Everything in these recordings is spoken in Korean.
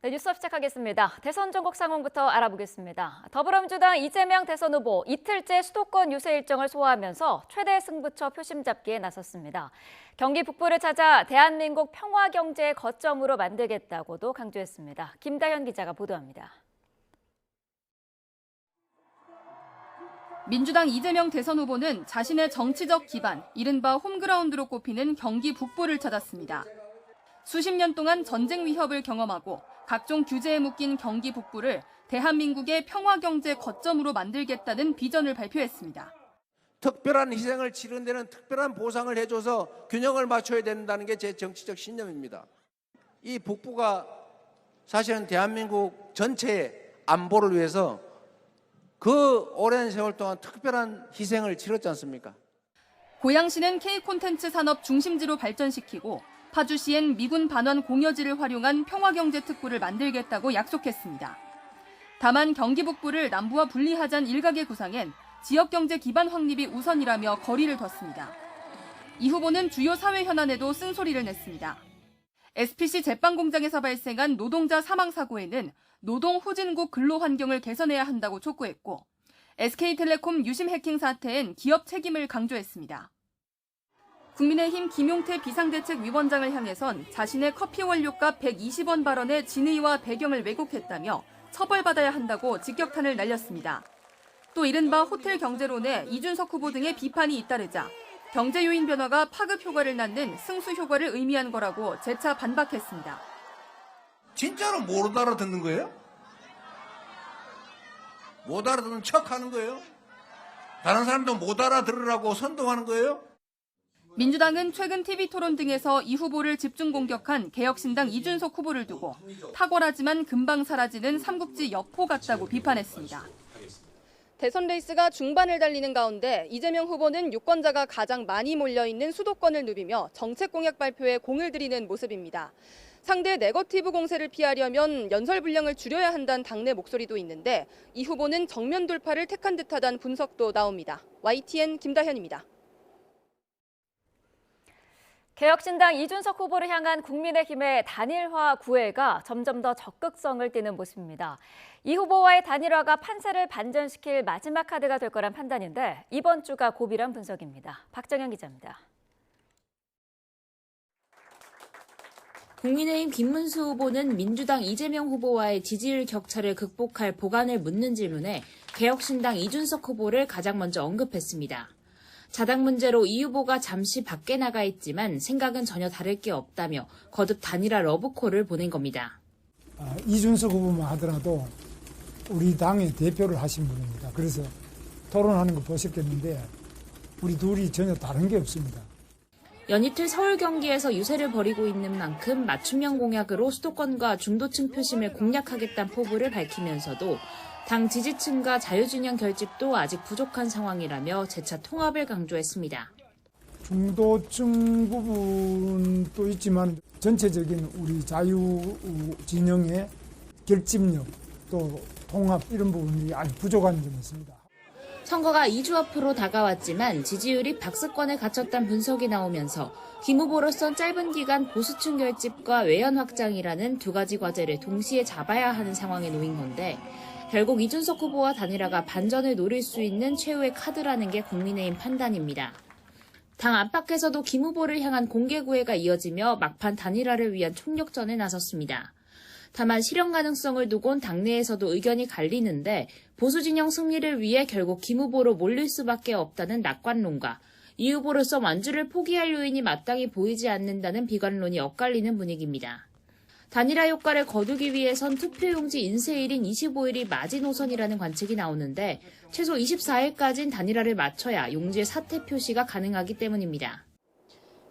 네, 뉴스업 시작하겠습니다. 대선 전국 상황부터 알아보겠습니다. 더불어민주당 이재명 대선 후보 이틀째 수도권 유세 일정을 소화하면서 최대 승부처 표심 잡기에 나섰습니다. 경기 북부를 찾아 대한민국 평화 경제의 거점으로 만들겠다고도 강조했습니다. 김다현 기자가 보도합니다. 민주당 이재명 대선 후보는 자신의 정치적 기반, 이른바 홈그라운드로 꼽히는 경기 북부를 찾았습니다. 수십 년 동안 전쟁 위협을 경험하고 각종 규제에 묶인 경기 북부를 대한민국의 평화 경제 거점으로 만들겠다는 비전을 발표했습니다. 특별한 희생을 치른 데는 특별한 보상을 해줘서 균형을 맞춰야 된다는 게 제 정치적 신념입니다. 이 북부가 사실은 대한민국 전체의 안보를 위해서 그 오랜 세월 동안 특별한 희생을 치렀지 않습니까? 고양시는 K콘텐츠 산업 중심지로 발전시키고 파주시엔 미군 반환 공여지를 활용한 평화경제특구를 만들겠다고 약속했습니다. 다만 경기 북부를 남부와 분리하자는 일각의 구상엔 지역경제 기반 확립이 우선이라며 거리를 뒀습니다. 이 후보는 주요 사회 현안에도 쓴소리를 냈습니다. SPC 제빵공장에서 발생한 노동자 사망 사고에는 노동 후진국 근로 환경을 개선해야 한다고 촉구했고 SK텔레콤 유심 해킹 사태엔 기업 책임을 강조했습니다. 국민의힘 김용태 비상대책위원장을 향해선 자신의 커피 원료값 120원 발언의 진의와 배경을 왜곡했다며 처벌받아야 한다고 직격탄을 날렸습니다. 또 이른바 호텔 경제론에 이준석 후보 등의 비판이 잇따르자 경제 요인 변화가 파급 효과를 낳는 승수 효과를 의미한 거라고 재차 반박했습니다. 진짜로 못 알아듣는 거예요? 못 알아듣는 척하는 거예요? 다른 사람도 못 알아들으라고 선동하는 거예요? 민주당은 최근 TV토론 등에서 이 후보를 집중 공격한 개혁신당 이준석 후보를 두고 탁월하지만 금방 사라지는 삼국지 여포 같다고 비판했습니다. 대선 레이스가 중반을 달리는 가운데 이재명 후보는 유권자가 가장 많이 몰려있는 수도권을 누비며 정책 공약 발표에 공을 들이는 모습입니다. 상대 네거티브 공세를 피하려면 연설 분량을 줄여야 한다는 당내 목소리도 있는데 이 후보는 정면 돌파를 택한 듯하다는 분석도 나옵니다. YTN 김다현입니다. 개혁신당 이준석 후보를 향한 국민의힘의 단일화 구애가 점점 더 적극성을 띠는 모습입니다. 이 후보와의 단일화가 판세를 반전시킬 마지막 카드가 될 거란 판단인데 이번 주가 고비란 분석입니다. 박정현 기자입니다. 국민의힘 김문수 후보는 민주당 이재명 후보와의 지지율 격차를 극복할 보관을 묻는 질문에 개혁신당 이준석 후보를 가장 먼저 언급했습니다. 자당 문제로 이 후보가 잠시 밖에 나가 있지만 생각은 전혀 다를 게 없다며 거듭 단일화 러브콜을 보낸 겁니다. 이준석 후보만 하더라도 우리 당의 대표를 하신 분입니다. 그래서 토론하는 거 보셨겠는데 우리 둘이 전혀 다른 게 없습니다. 연이틀 서울 경기에서 유세를 벌이고 있는 만큼 맞춤형 공약으로 수도권과 중도층 표심을 공략하겠다는 포부를 밝히면서도 당 지지층과 자유진영 결집도 아직 부족한 상황이라며 재차 통합을 강조했습니다. 중도층 부분도 있지만 전체적인 우리 자유진영의 결집력 또 통합 이런 부분이 아직 부족한 점이 있습니다. 선거가 2주 앞으로 다가왔지만 지지율이 박스권에 갇혔다는 분석이 나오면서 김 후보로선 짧은 기간 보수층 결집과 외연 확장이라는 두 가지 과제를 동시에 잡아야 하는 상황에 놓인 건데 결국 이준석 후보와 단일화가 반전을 노릴 수 있는 최후의 카드라는 게 국민의힘 판단입니다. 당 안팎에서도 김 후보를 향한 공개 구애가 이어지며 막판 단일화를 위한 총력전에 나섰습니다. 다만 실현 가능성을 두곤 당내에서도 의견이 갈리는데 보수 진영 승리를 위해 결국 김 후보로 몰릴 수밖에 없다는 낙관론과 이 후보로서 완주를 포기할 요인이 마땅히 보이지 않는다는 비관론이 엇갈리는 분위기입니다. 단일화 효과를 거두기 위해선 투표용지 인쇄일인 25일이 마지노선이라는 관측이 나오는데 최소 24일까지는 단일화를 마쳐야 용지의 사퇴 표시가 가능하기 때문입니다.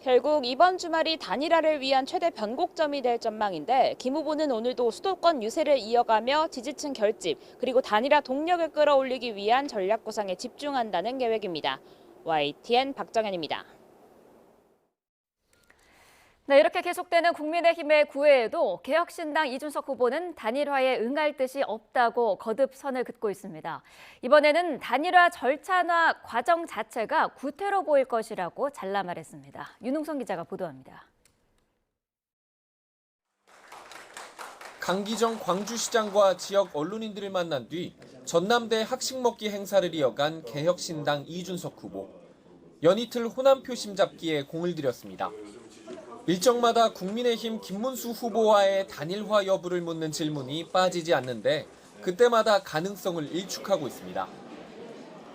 결국 이번 주말이 단일화를 위한 최대 변곡점이 될 전망인데 김 후보는 오늘도 수도권 유세를 이어가며 지지층 결집 그리고 단일화 동력을 끌어올리기 위한 전략 구상에 집중한다는 계획입니다. YTN 박정현입니다. 네, 이렇게 계속되는 국민의힘의 구애에도 개혁신당 이준석 후보는 단일화에 응할 뜻이 없다고 거듭 선을 긋고 있습니다. 이번에는 단일화 절차나 과정 자체가 구태로 보일 것이라고 잘라 말했습니다. 윤웅선 기자가 보도합니다. 강기정 광주시장과 지역 언론인들을 만난 뒤 전남대 학식 먹기 행사를 이어간 개혁신당 이준석 후보. 연이틀 호남 표심 잡기에 공을 들였습니다. 일정마다 국민의힘 김문수 후보와의 단일화 여부를 묻는 질문이 빠지지 않는데 그때마다 가능성을 일축하고 있습니다.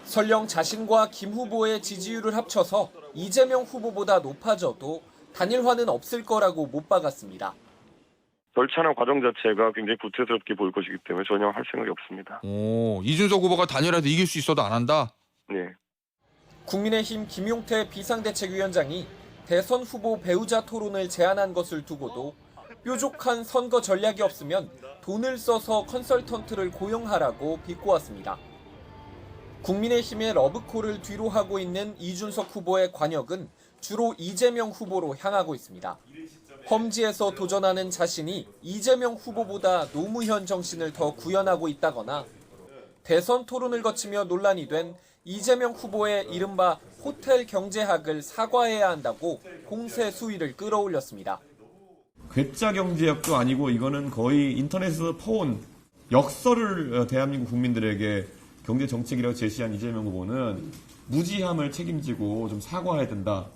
설령 자신과 김 후보의 지지율을 합쳐서 이재명 후보보다 높아져도 단일화는 없을 거라고 못 박았습니다. 절차나 과정 자체가 굉장히 구태스럽게 보일 것이기 때문에 전혀 할 생각이 없습니다. 이준석 후보가 단일화에서 이길 수 있어도 안 한다? 네. 국민의힘 김용태 비상대책위원장이 대선 후보 배우자 토론을 제안한 것을 두고도 뾰족한 선거 전략이 없으면 돈을 써서 컨설턴트를 고용하라고 비꼬았습니다. 국민의힘의 러브콜을 뒤로 하고 있는 이준석 후보의 관역은 주로 이재명 후보로 향하고 있습니다. 험지에서 도전하는 자신이 이재명 후보보다 노무현 정신을 더 구현하고 있다거나 대선 토론을 거치며 논란이 된 이재명 후보의 이른바 호텔 경제학을 사과해야 한다고 공세 수위를 끌어올렸습니다. 괴짜 경제학도 아니고 이거는 거의 인터넷에서 퍼온 역설을 대한민국 국민들에게 경제 정책이라고 제시한 이재명 후보는 무지함을 책임지고 좀 사과해야 된다.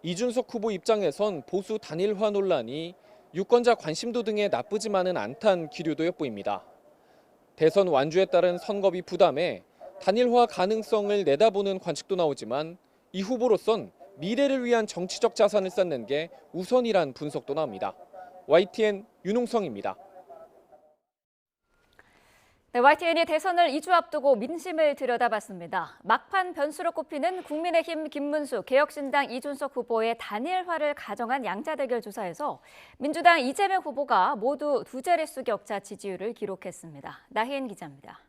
이준석 후보 입장에선 보수 단일화 논란이 유권자 관심도 등에 나쁘지만은 않단 기류도 엿보입니다. 대선 완주에 따른 선거비 부담에 단일화 가능성을 내다보는 관측도 나오지만 이 후보로선 미래를 위한 정치적 자산을 쌓는 게 우선이란 분석도 나옵니다. YTN 윤홍성입니다. 네, YTN이 대선을 2주 앞두고 민심을 들여다봤습니다. 막판 변수로 꼽히는 국민의힘 김문수, 개혁신당 이준석 후보의 단일화를 가정한 양자대결 조사에서 민주당 이재명 후보가 모두 두 자릿수 격차 지지율을 기록했습니다. 나희엔 기자입니다.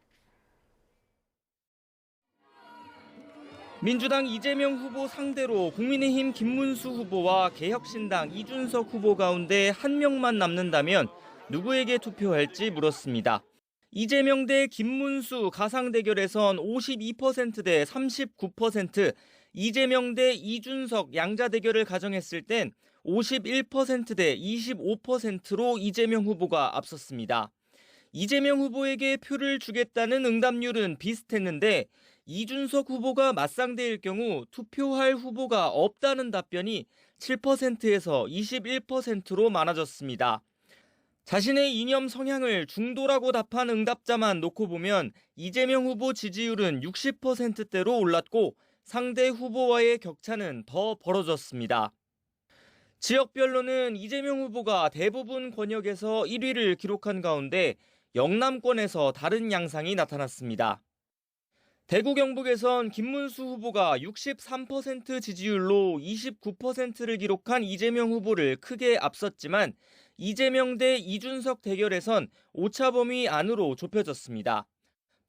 민주당 이재명 후보 상대로 국민의힘 김문수 후보와 개혁신당 이준석 후보 가운데 한 명만 남는다면 누구에게 투표할지 물었습니다. 이재명 대 김문수 가상 대결에선 52% 대 39%, 이재명 대 이준석 양자 대결을 가정했을 땐 51% 대 25%로 이재명 후보가 앞섰습니다. 이재명 후보에게 표를 주겠다는 응답률은 비슷했는데 이준석 후보가 맞상대일 경우 투표할 후보가 없다는 답변이 7%에서 21%로 많아졌습니다. 자신의 이념 성향을 중도라고 답한 응답자만 놓고 보면 이재명 후보 지지율은 60%대로 올랐고 상대 후보와의 격차는 더 벌어졌습니다. 지역별로는 이재명 후보가 대부분 권역에서 1위를 기록한 가운데 영남권에서 다른 양상이 나타났습니다. 대구 경북에선 김문수 후보가 63% 지지율로 29%를 기록한 이재명 후보를 크게 앞섰지만 이재명 대 이준석 대결에선 오차 범위 안으로 좁혀졌습니다.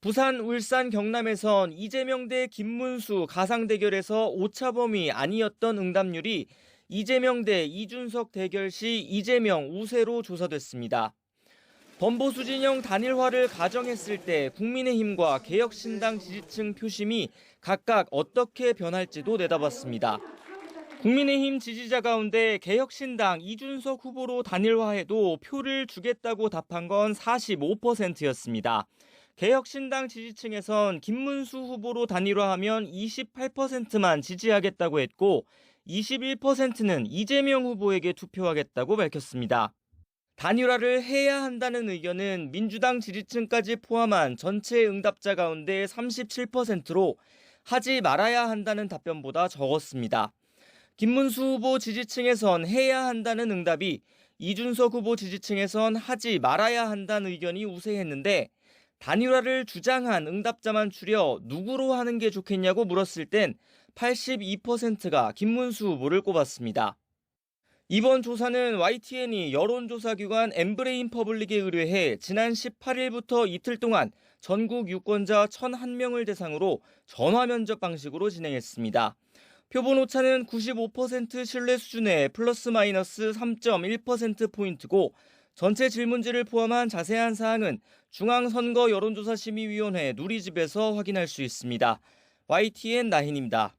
부산, 울산, 경남에선 이재명 대 김문수 가상 대결에서 오차 범위 아니었던 응답률이 이재명 대 이준석 대결 시 이재명 우세로 조사됐습니다. 범보수 진영 단일화를 가정했을 때 국민의힘과 개혁신당 지지층 표심이 각각 어떻게 변할지도 내다봤습니다. 국민의힘 지지자 가운데 개혁신당 이준석 후보로 단일화해도 표를 주겠다고 답한 건 45%였습니다. 개혁신당 지지층에선 김문수 후보로 단일화하면 28%만 지지하겠다고 했고 21%는 이재명 후보에게 투표하겠다고 밝혔습니다. 단일화를 해야 한다는 의견은 민주당 지지층까지 포함한 전체 응답자 가운데 37%로 하지 말아야 한다는 답변보다 적었습니다. 김문수 후보 지지층에선 해야 한다는 응답이 이준석 후보 지지층에선 하지 말아야 한다는 의견이 우세했는데 단일화를 주장한 응답자만 추려 누구로 하는 게 좋겠냐고 물었을 땐 82%가 김문수 후보를 꼽았습니다. 이번 조사는 YTN이 여론조사기관 엠브레인 퍼블릭에 의뢰해 지난 18일부터 이틀 동안 전국 유권자 1,001명을 대상으로 전화 면접 방식으로 진행했습니다. 표본 오차는 95% 신뢰 수준의 플러스 마이너스 3.1%포인트고 전체 질문지를 포함한 자세한 사항은 중앙선거 여론조사심의위원회 누리집에서 확인할 수 있습니다. YTN 나힌입니다.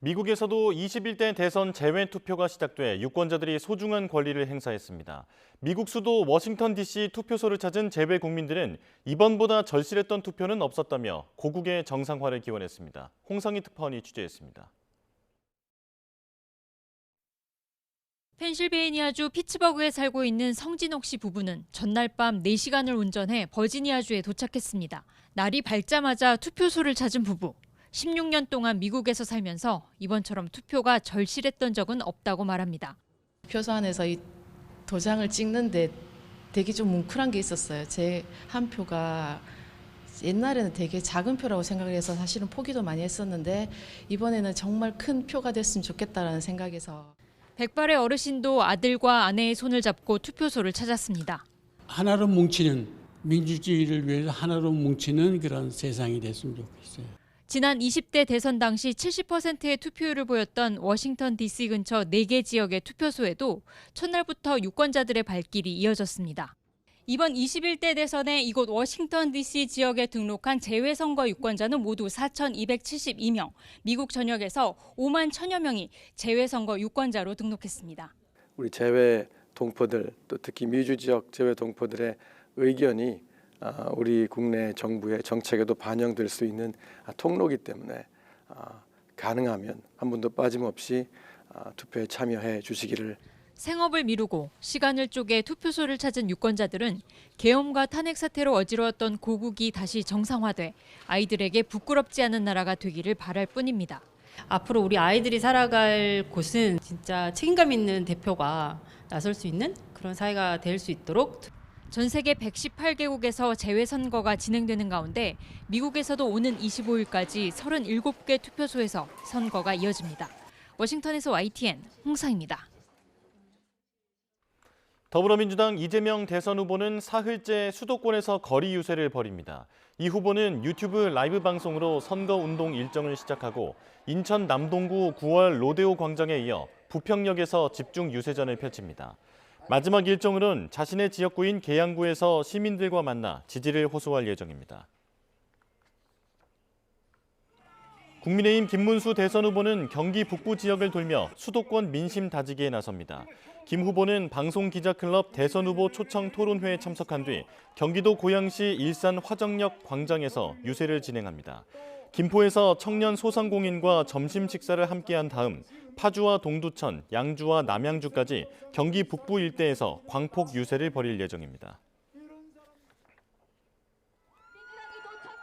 미국에서도 21대 대선 재외 투표가 시작돼 유권자들이 소중한 권리를 행사했습니다. 미국 수도 워싱턴 DC 투표소를 찾은 재외 국민들은 이번보다 절실했던 투표는 없었다며 고국의 정상화를 기원했습니다. 홍성희 특파원이 취재했습니다. 펜실베이니아주 피츠버그에 살고 있는 성진옥 씨 부부는 전날 밤 4시간을 운전해 버지니아주에 도착했습니다. 날이 밝자마자 투표소를 찾은 부부. 16년 동안 미국에서 살면서 이번처럼 투표가 절실했던 적은 없다고 말합니다. 투표소 안에서 이 도장을 찍는데 되게 좀 뭉클한 게 있었어요. 제 한 표가 옛날에는 되게 작은 표라고 생각을 해서 사실은 포기도 많이 했었는데 이번에는 정말 큰 표가 됐으면 좋겠다라는 생각에서. 백발의 어르신도 아들과 아내의 손을 잡고 투표소를 찾았습니다. 하나로 뭉치는, 민주주의를 위해서 하나로 뭉치는 그런 세상이 됐으면 좋겠어요. 지난 20대 대선 당시 70%의 투표율을 보였던 워싱턴 DC 근처 4개 지역의 투표소에도 첫날부터 유권자들의 발길이 이어졌습니다. 이번 21대 대선에 이곳 워싱턴 DC 지역에 등록한 재외선거 유권자는 모두 4,272명, 미국 전역에서 5만 1,000여 명이 재외선거 유권자로 등록했습니다. 우리 재외 동포들, 또 특히 미주 지역 재외 동포들의 의견이 우리 국내 정부의 정책에도 반영될 수 있는 통로이기 때문에 가능하면 한 분도 빠짐없이 투표에 참여해 주시기를. 생업을 미루고 시간을 쪼개 투표소를 찾은 유권자들은 계엄과 탄핵 사태로 어지러웠던 고국이 다시 정상화돼 아이들에게 부끄럽지 않은 나라가 되기를 바랄 뿐입니다. 앞으로 우리 아이들이 살아갈 곳은 진짜 책임감 있는 대표가 나설 수 있는 그런 사회가 될 수 있도록. 전 세계 118개국에서 재외선거가 진행되는 가운데 미국에서도 오는 25일까지 37개 투표소에서 선거가 이어집니다. 워싱턴에서 YTN 홍상입니다. 더불어민주당 이재명 대선 후보는 사흘째 수도권에서 거리 유세를 벌입니다. 이 후보는 유튜브 라이브 방송으로 선거운동 일정을 시작하고 인천 남동구 9월 로데오 광장에 이어 부평역에서 집중 유세전을 펼칩니다. 마지막 일정으로는 자신의 지역구인 계양구에서 시민들과 만나 지지를 호소할 예정입니다. 국민의힘 김문수 대선 후보는 경기 북부 지역을 돌며 수도권 민심 다지기에 나섭니다. 김 후보는 방송기자클럽 대선 후보 초청 토론회에 참석한 뒤 경기도 고양시 일산 화정역 광장에서 유세를 진행합니다. 김포에서 청년 소상공인과 점심 식사를 함께한 다음 파주와 동두천, 양주와 남양주까지 경기 북부 일대에서 광폭 유세를 벌일 예정입니다.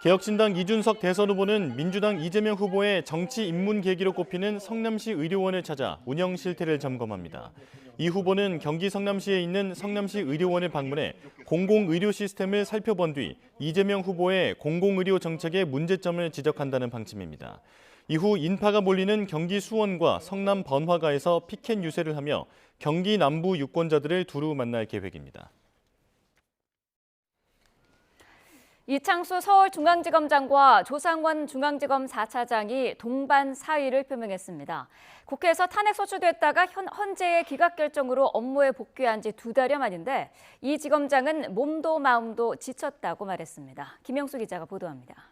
개혁신당 이준석 대선 후보는 민주당 이재명 후보의 정치 입문 계기로 꼽히는 성남시 의료원을 찾아 운영 실태를 점검합니다. 이 후보는 경기 성남시에 있는 성남시 의료원을 방문해 공공의료 시스템을 살펴본 뒤 이재명 후보의 공공의료 정책의 문제점을 지적한다는 방침입니다. 이후 인파가 몰리는 경기 수원과 성남 번화가에서 피켓 유세를 하며 경기 남부 유권자들을 두루 만날 계획입니다. 이창수 서울중앙지검장과 조상원 중앙지검 4차장이 동반 사의를 표명했습니다. 국회에서 탄핵 소추됐다가 헌재의 기각 결정으로 업무에 복귀한 지 2달여 만인데 이 지검장은 몸도 마음도 지쳤다고 말했습니다. 김영수 기자가 보도합니다.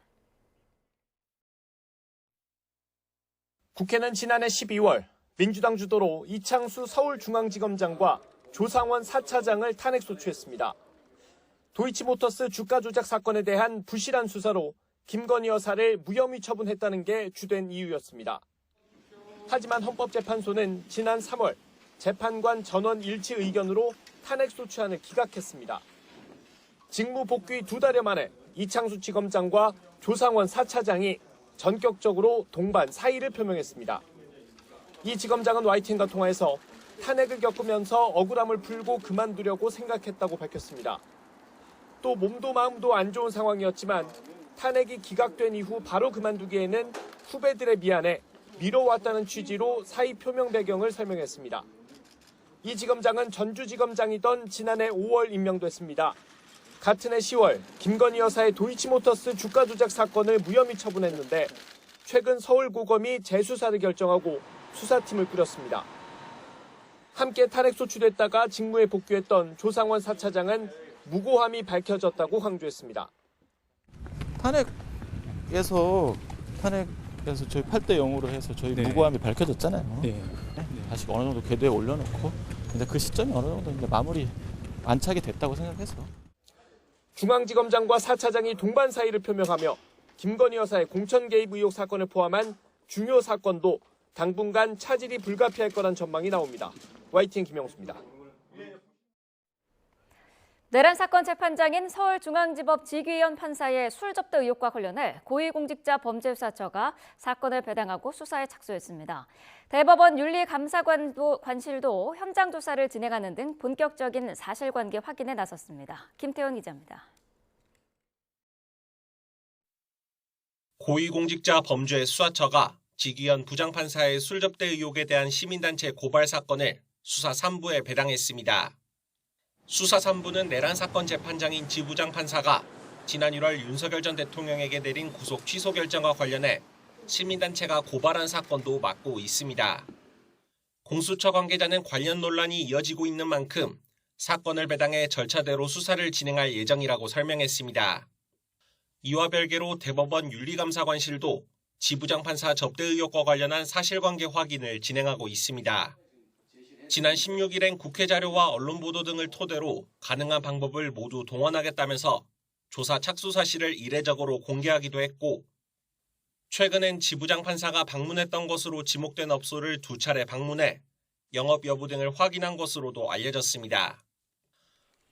국회는 지난해 12월 민주당 주도로 이창수 서울중앙지검장과 조상원 4차장을 탄핵 소추했습니다. 도이치모터스 주가 조작 사건에 대한 부실한 수사로 김건희 여사를 무혐의 처분했다는 게 주된 이유였습니다. 하지만 헌법재판소는 지난 3월 재판관 전원 일치 의견으로 탄핵 소추안을 기각했습니다. 직무 복귀 2달여 만에 이창수 지검장과 조상원 4차장이 전격적으로 동반 사의를 표명했습니다. 이 지검장은 YTN과 통화해서 탄핵을 겪으면서 억울함을 풀고 그만두려고 생각했다고 밝혔습니다. 또 몸도 마음도 안 좋은 상황이었지만 탄핵이 기각된 이후 바로 그만두기에는 후배들에 미안해 미뤄왔다는 취지로 사의 표명 배경을 설명했습니다. 이 지검장은 전주지검장이던 지난해 5월 임명됐습니다. 같은 해 10월 김건희 여사의 도이치모터스 주가 조작 사건을 무혐의 처분했는데 최근 서울고검이 재수사를 결정하고 수사팀을 꾸렸습니다. 함께 탄핵 소추됐다가 직무에 복귀했던 조상원 4차장은 무고함이 밝혀졌다고 강조했습니다. 탄핵에서 탄핵 그래서 저희 8대 0으로 해서 저희 네. 무고함이 밝혀졌잖아요. 네. 다시 어느 정도 궤도에 올려놓고 이제 그 시점이 어느 정도 이제 마무리 안착이 됐다고 생각해서. 중앙지검장과 4차장이 동반 사의를 표명하며 김건희 여사의 공천 개입 의혹 사건을 포함한 중요 사건도 당분간 차질이 불가피할 거란 전망이 나옵니다. YTN 김영수입니다. 내란 사건 재판장인 서울중앙지법 지귀현 판사의 술 접대 의혹과 관련해 고위공직자 범죄수사처가 사건을 배당하고 수사에 착수했습니다. 대법원 윤리감사관실도 현장 조사를 진행하는 등 본격적인 사실관계 확인에 나섰습니다. 김태원 기자입니다. 고위공직자 범죄수사처가 지귀현 부장판사의 술 접대 의혹에 대한 시민단체 고발 사건을 수사 3부에 배당했습니다. 수사 3부는 내란 사건 재판장인 지부장 판사가 지난 1월 윤석열 전 대통령에게 내린 구속 취소 결정과 관련해 시민단체가 고발한 사건도 맡고 있습니다. 공수처 관계자는 관련 논란이 이어지고 있는 만큼 사건을 배당해 절차대로 수사를 진행할 예정이라고 설명했습니다. 이와 별개로 대법원 윤리감사관실도 지부장 판사 접대 의혹과 관련한 사실관계 확인을 진행하고 있습니다. 지난 16일엔 국회 자료와 언론 보도 등을 토대로 가능한 방법을 모두 동원하겠다면서 조사 착수 사실을 이례적으로 공개하기도 했고, 최근엔 지부장 판사가 방문했던 것으로 지목된 업소를 2차례 방문해 영업 여부 등을 확인한 것으로도 알려졌습니다.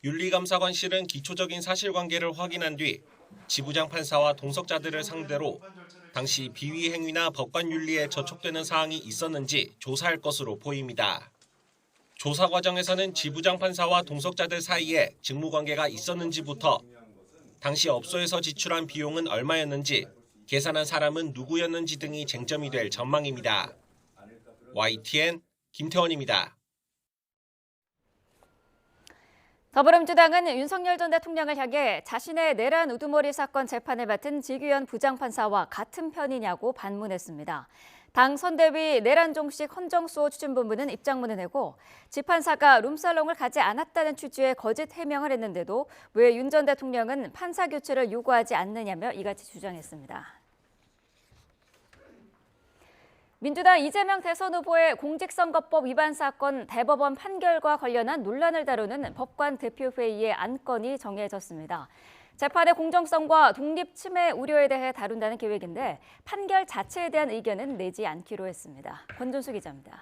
윤리감사관실은 기초적인 사실관계를 확인한 뒤 지부장 판사와 동석자들을 상대로 당시 비위 행위나 법관 윤리에 저촉되는 사항이 있었는지 조사할 것으로 보입니다. 조사 과정에서는 지부장 판사와 동석자들 사이에 직무관계가 있었는지부터 당시 업소에서 지출한 비용은 얼마였는지, 계산한 사람은 누구였는지 등이 쟁점이 될 전망입니다. YTN 김태원입니다. 더불어민주당은 윤석열 전 대통령을 향해 자신의 내란 우두머리 사건 재판을 맡은 지귀현 부장판사와 같은 편이냐고 반문했습니다. 당 선대위 내란종식 헌정수호 추진본부는 입장문을 내고 지판사가 룸살롱을 가지 않았다는 취지의 거짓 해명을 했는데도 왜 윤 전 대통령은 판사 교체를 요구하지 않느냐며 이같이 주장했습니다. 민주당 이재명 대선 후보의 공직선거법 위반 사건 대법원 판결과 관련한 논란을 다루는 법관 대표회의의 안건이 정해졌습니다. 재판의 공정성과 독립 침해 우려에 대해 다룬다는 계획인데 판결 자체에 대한 의견은 내지 않기로 했습니다. 권준수 기자입니다.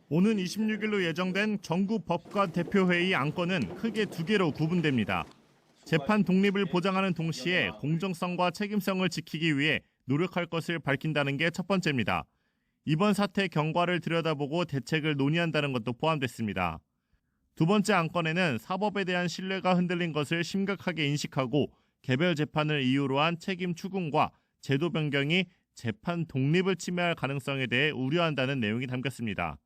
오는 26일로 예정된 전국 법관 대표회의 안건은 크게 2개로 구분됩니다. 재판 독립을 보장하는 동시에 공정성과 책임성을 지키기 위해 노력할 것을 밝힌다는 게 첫 번째입니다. 이번 사태 경과를 들여다보고 대책을 논의한다는 것도 포함됐습니다. 두 번째 안건에는 사법에 대한 신뢰가 흔들린 것을 심각하게 인식하고 개별 재판을 이유로 한 책임 추궁과 제도 변경이 재판 독립을 침해할 가능성에 대해 우려한다는 내용이 담겼습니다.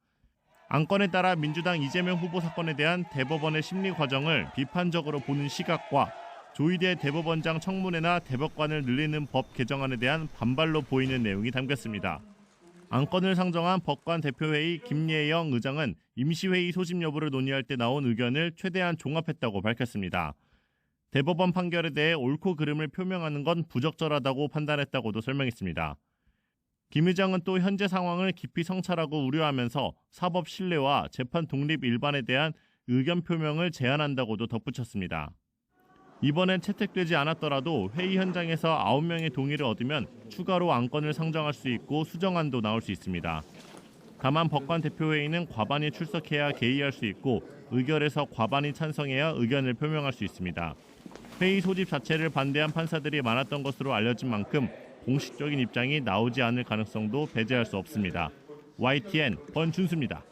안건에 따라 민주당 이재명 후보 사건에 대한 대법원의 심리 과정을 비판적으로 보는 시각과 조희대 대법원장 청문회나 대법관을 늘리는 법 개정안에 대한 반발로 보이는 내용이 담겼습니다. 안건을 상정한 법관 대표회의 김예영 의장은 임시회의 소집 여부를 논의할 때 나온 의견을 최대한 종합했다고 밝혔습니다. 대법원 판결에 대해 옳고 그름을 표명하는 건 부적절하다고 판단했다고도 설명했습니다. 김 의장은 또 현재 상황을 깊이 성찰하고 우려하면서 사법 신뢰와 재판 독립 일반에 대한 의견 표명을 제안한다고도 덧붙였습니다. 이번엔 채택되지 않았더라도 회의 현장에서 9명의 동의를 얻으면 추가로 안건을 상정할 수 있고 수정안도 나올 수 있습니다. 다만 법관 대표회의는 과반이 출석해야 개의할 수 있고 의결에서 과반이 찬성해야 의견을 표명할 수 있습니다. 회의 소집 자체를 반대한 판사들이 많았던 것으로 알려진 만큼 공식적인 입장이 나오지 않을 가능성도 배제할 수 없습니다. YTN 권준수입니다.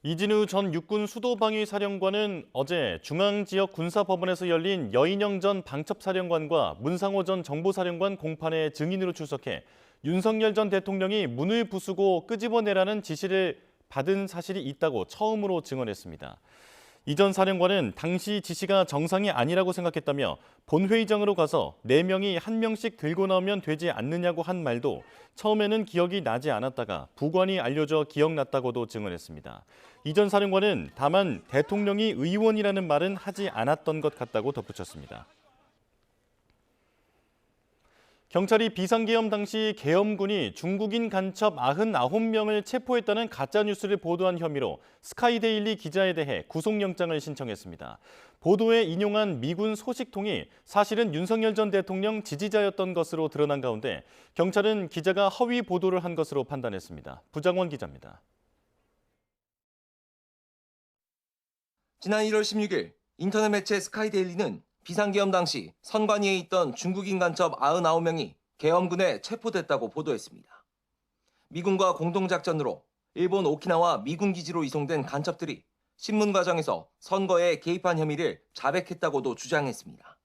이진우 전 육군 수도방위사령관은 어제 중앙지역 군사법원에서 열린 여인영 전 방첩사령관과 문상호 전 정보사령관 공판에 증인으로 출석해 윤석열 전 대통령이 문을 부수고 끄집어내라는 지시를 받은 사실이 있다고 처음으로 증언했습니다. 이 전 사령관은 당시 지시가 정상이 아니라고 생각했다며 본회의장으로 가서 4명이 1명씩 들고 나오면 되지 않느냐고 한 말도 처음에는 기억이 나지 않았다가 부관이 알려져 기억났다고도 증언했습니다. 이 전 사령관은 다만 대통령이 의원이라는 말은 하지 않았던 것 같다고 덧붙였습니다. 경찰이 비상계엄 당시 계엄군이 중국인 간첩 99명을 체포했다는 가짜뉴스를 보도한 혐의로 스카이데일리 기자에 대해 구속영장을 신청했습니다. 보도에 인용한 미군 소식통이 사실은 윤석열 전 대통령 지지자였던 것으로 드러난 가운데 경찰은 기자가 허위 보도를 한 것으로 판단했습니다. 부장원 기자입니다. 지난 1월 16일 인터넷 매체 스카이데일리는 비상계엄 당시 선관위에 있던 중국인 간첩 99명이 계엄군에 체포됐다고 보도했습니다. 미군과 공동작전으로 일본 오키나와 미군 기지로 이송된 간첩들이 신문 과정에서 선거에 개입한 혐의를 자백했다고도 주장했습니다.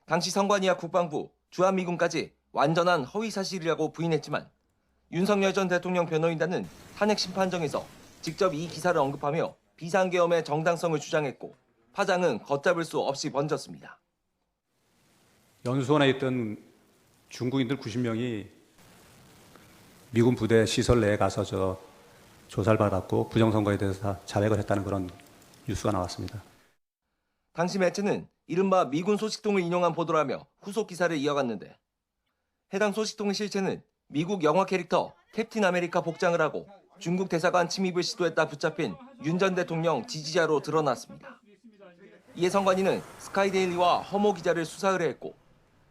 당시 선관위와 국방부, 주한미군까지 완전한 허위사실이라고 부인했지만 윤석열 전 대통령 변호인단은 탄핵 심판정에서 직접 이 기사를 언급하며 비상계엄의 정당성을 주장했고 파장은 걷잡을 수 없이 번졌습니다. 연수원에 있던 중국인들 90명이 미군 부대 시설 내에 가서 조사를 받았고 부정선거에 대해서 다 자백을 했다는 그런 뉴스가 나왔습니다. 당시 매체는 이른바 미군 소식통을 인용한 보도라며 후속 기사를 이어갔는데 해당 소식통의 실체는 미국 영화 캐릭터 캡틴 아메리카 복장을 하고 중국 대사관 침입을 시도했다 붙잡힌 윤 전 대통령 지지자로 드러났습니다. 이에 선관위는 스카이데일리와 허모 기자를 수사 의뢰했고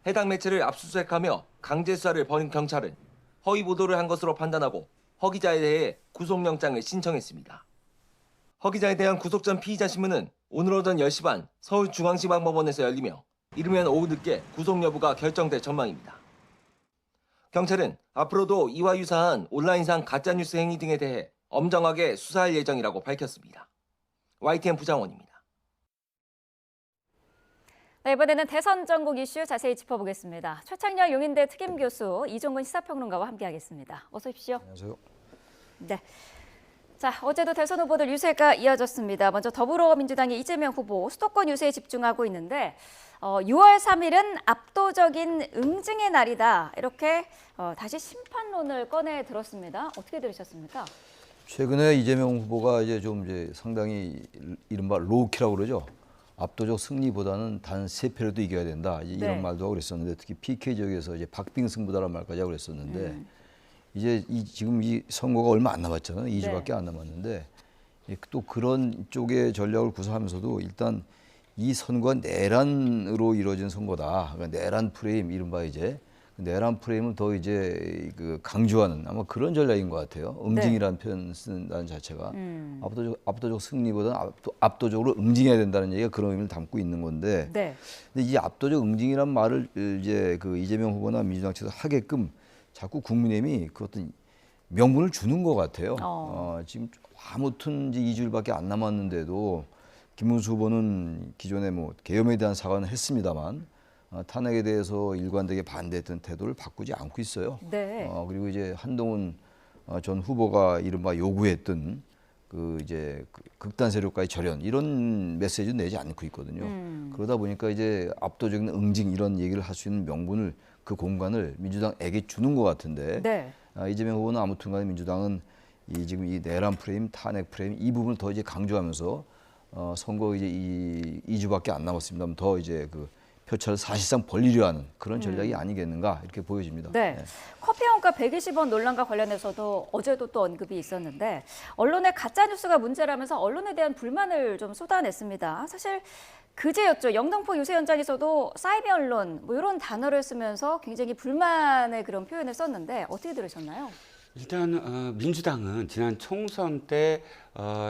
해당 매체를 압수수색하며 강제 수사를 벌인 경찰은 허위 보도를 한 것으로 판단하고 허 기자에 대해 구속영장을 신청했습니다. 허 기자에 대한 구속 전 피의자 신문은 오늘 오전 10시 반 서울중앙지방법원에서 열리며 이르면 오후 늦게 구속 여부가 결정될 전망입니다. 경찰은 앞으로도 이와 유사한 온라인상 가짜뉴스 행위 등에 대해 엄정하게 수사할 예정이라고 밝혔습니다. YTN 부장원입니다. 네, 이번에는 대선 전국 이슈 자세히 짚어보겠습니다. 최창렬 용인대 특임교수, 이종근 시사평론가와 함께하겠습니다. 어서 오십시오. 안녕하세요. 네. 자, 어제도 대선 후보들 유세가 이어졌습니다. 먼저 더불어민주당의 이재명 후보 수도권 유세에 집중하고 있는데 6월 3일은 압도적인 응징의 날이다. 이렇게 다시 심판론을 꺼내 들었습니다. 어떻게 들으셨습니까? 최근에 이재명 후보가 이제 상당히 이른바 로우키라고 그러죠. 압도적 승리보다는 단 3표라도 이겨야 된다. 이런 네. 말도 하고 그랬었는데 특히 PK 지역에서 이제 박빙 승부다라는 말까지 하고 그랬었는데 이제 지금 이 선거가 얼마 안 남았잖아요. 2주밖에 안 남았는데 또 그런 쪽의 전략을 구사하면서도 일단 이 선거가 내란으로 이루어진 선거다. 그러니까 내란 프레임, 이른바 이제 내란 프레임을 더 이제 강조하는 아마 그런 전략인 것 같아요. 응징이라는 표현 쓴다는 자체가 압도적 승리보다는 압도적으로 응징해야 된다는 얘기가 그런 의미를 담고 있는 건데. 네. 근데 이 압도적 응징이란 말을 이제 이재명 후보나 민주당 측에서 하게끔 자꾸 국민의힘이 그 어떤 명분을 주는 것 같아요. 지금 아무튼 이제 2주일밖에 안 남았는데도 김문수 후보는 기존에 계엄에 대한 사과는 했습니다만 탄핵에 대해서 일관되게 반대했던 태도를 바꾸지 않고 있어요. 네. 그리고 이제 한동훈 전 후보가 이른바 요구했던 극단 세력과의 절연 이런 메시지도 내지 않고 있거든요. 그러다 보니까 이제 압도적인 응징 이런 얘기를 할 수 있는 명분을 그 공간을 민주당에게 주는 것 같은데 네. 이재명 후보는 아무튼간에 민주당은 지금 이 내란 프레임, 탄핵 프레임 이 부분을 더 이제 강조하면서 선거 이제 2주밖에 안 남았습니다만 더 이제 표차를 사실상 벌리려 하는 그런 전략이 아니겠는가 이렇게 보여집니다. 네. 커피 원가 120원 논란과 관련해서도 어제도 또 언급이 있었는데 언론의 가짜뉴스가 문제라면서 언론에 대한 불만을 좀 쏟아냈습니다. 사실 그제였죠. 영등포 유세 현장에서도 사이비 언론 이런 단어를 쓰면서 굉장히 불만의 그런 표현을 썼는데 어떻게 들으셨나요? 일단 민주당은 지난 총선 때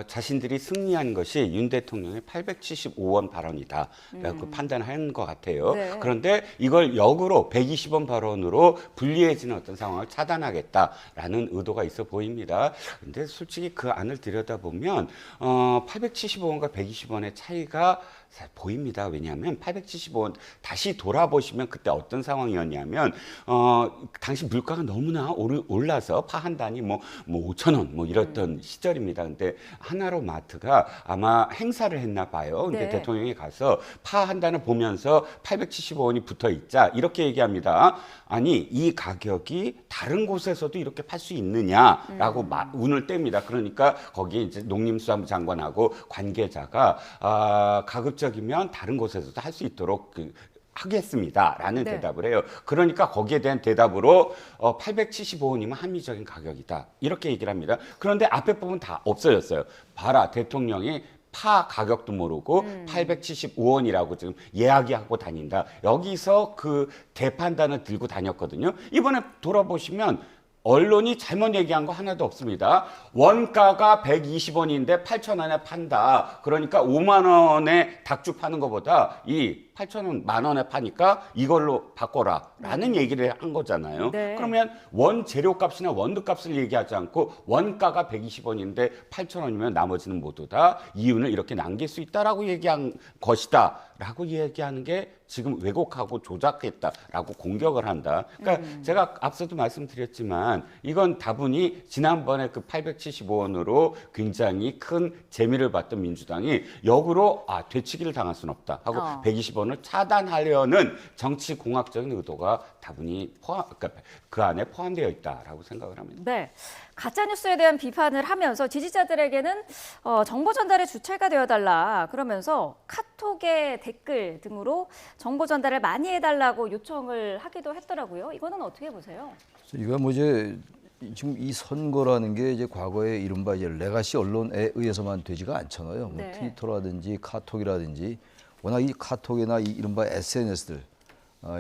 자신들이 승리한 것이 윤 대통령의 875원 발언이다라고 판단한 것 같아요. 네. 그런데 이걸 역으로 120원 발언으로 불리해지는 어떤 상황을 차단하겠다라는 의도가 있어 보입니다. 근데 솔직히 그 안을 들여다보면 875원과 120원의 차이가 보입니다. 왜냐하면 875원 다시 돌아보시면 그때 어떤 상황이었냐면 당시 물가가 너무나 올라서 파 한 단위 5,000원 이랬던 시절입니다. 근데 하나로마트가 아마 행사를 했나 봐요. 근데 네. 대통령이 가서 파 한 단을 보면서 875원이 붙어 있자 이렇게 얘기합니다. 아니 이 가격이 다른 곳에서도 이렇게 팔 수 있느냐라고 운을 뗍니다. 그러니까 거기에 이제 농림수산부 장관하고 관계자가 가급적이면 다른 곳에서도 할 수 있도록 하겠습니다라는 네. 대답을 해요. 그러니까 거기에 대한 대답으로 875원이면 합리적인 가격이다. 이렇게 얘기를 합니다. 그런데 앞에 부분 다 없어졌어요. 봐라, 대통령이 파 가격도 모르고 875원이라고 지금 이야기하고 다닌다. 여기서 그 대판단을 들고 다녔거든요. 이번에 돌아보시면 언론이 잘못 얘기한 거 하나도 없습니다. 원가가 120원인데 8,000원에 판다. 그러니까 5만 원에 닭죽 파는 것보다 이 8,000원, 만 원에 파니까 이걸로 바꿔라 라는 얘기를 한 거잖아요. 네. 그러면 원재료값이나 원두값을 얘기하지 않고 원가가 120원인데 8,000원이면 나머지는 모두 다 이윤을 이렇게 남길 수 있다라고 얘기한 것이다 라고 얘기하는 게 지금 왜곡하고 조작했다라고 공격을 한다. 그러니까 제가 앞서도 말씀드렸지만 이건 다분히 지난번에 그 875원으로 굉장히 큰 재미를 봤던 민주당이 역으로 되치기를 당할 수는 없다 하고 120원을 차단하려는 정치공학적인 의도가 다분히 그러니까 그 안에 포함되어 있다라고 생각을 합니다. 네. 가짜뉴스에 대한 비판을 하면서 지지자들에게는 정보 전달의 주체가 되어달라 그러면서 카톡의 댓글 등으로 정보 전달을 많이 해달라고 요청을 하기도 했더라고요. 이거는 어떻게 보세요? 이거 뭐 이제 지금 이 선거라는 게 이제 과거에 이른바 이제 레가시 언론에 의해서만 되지가 않잖아요. 뭐 트위터라든지 카톡이라든지 워낙 이 카톡이나 이 이른바 SNS들,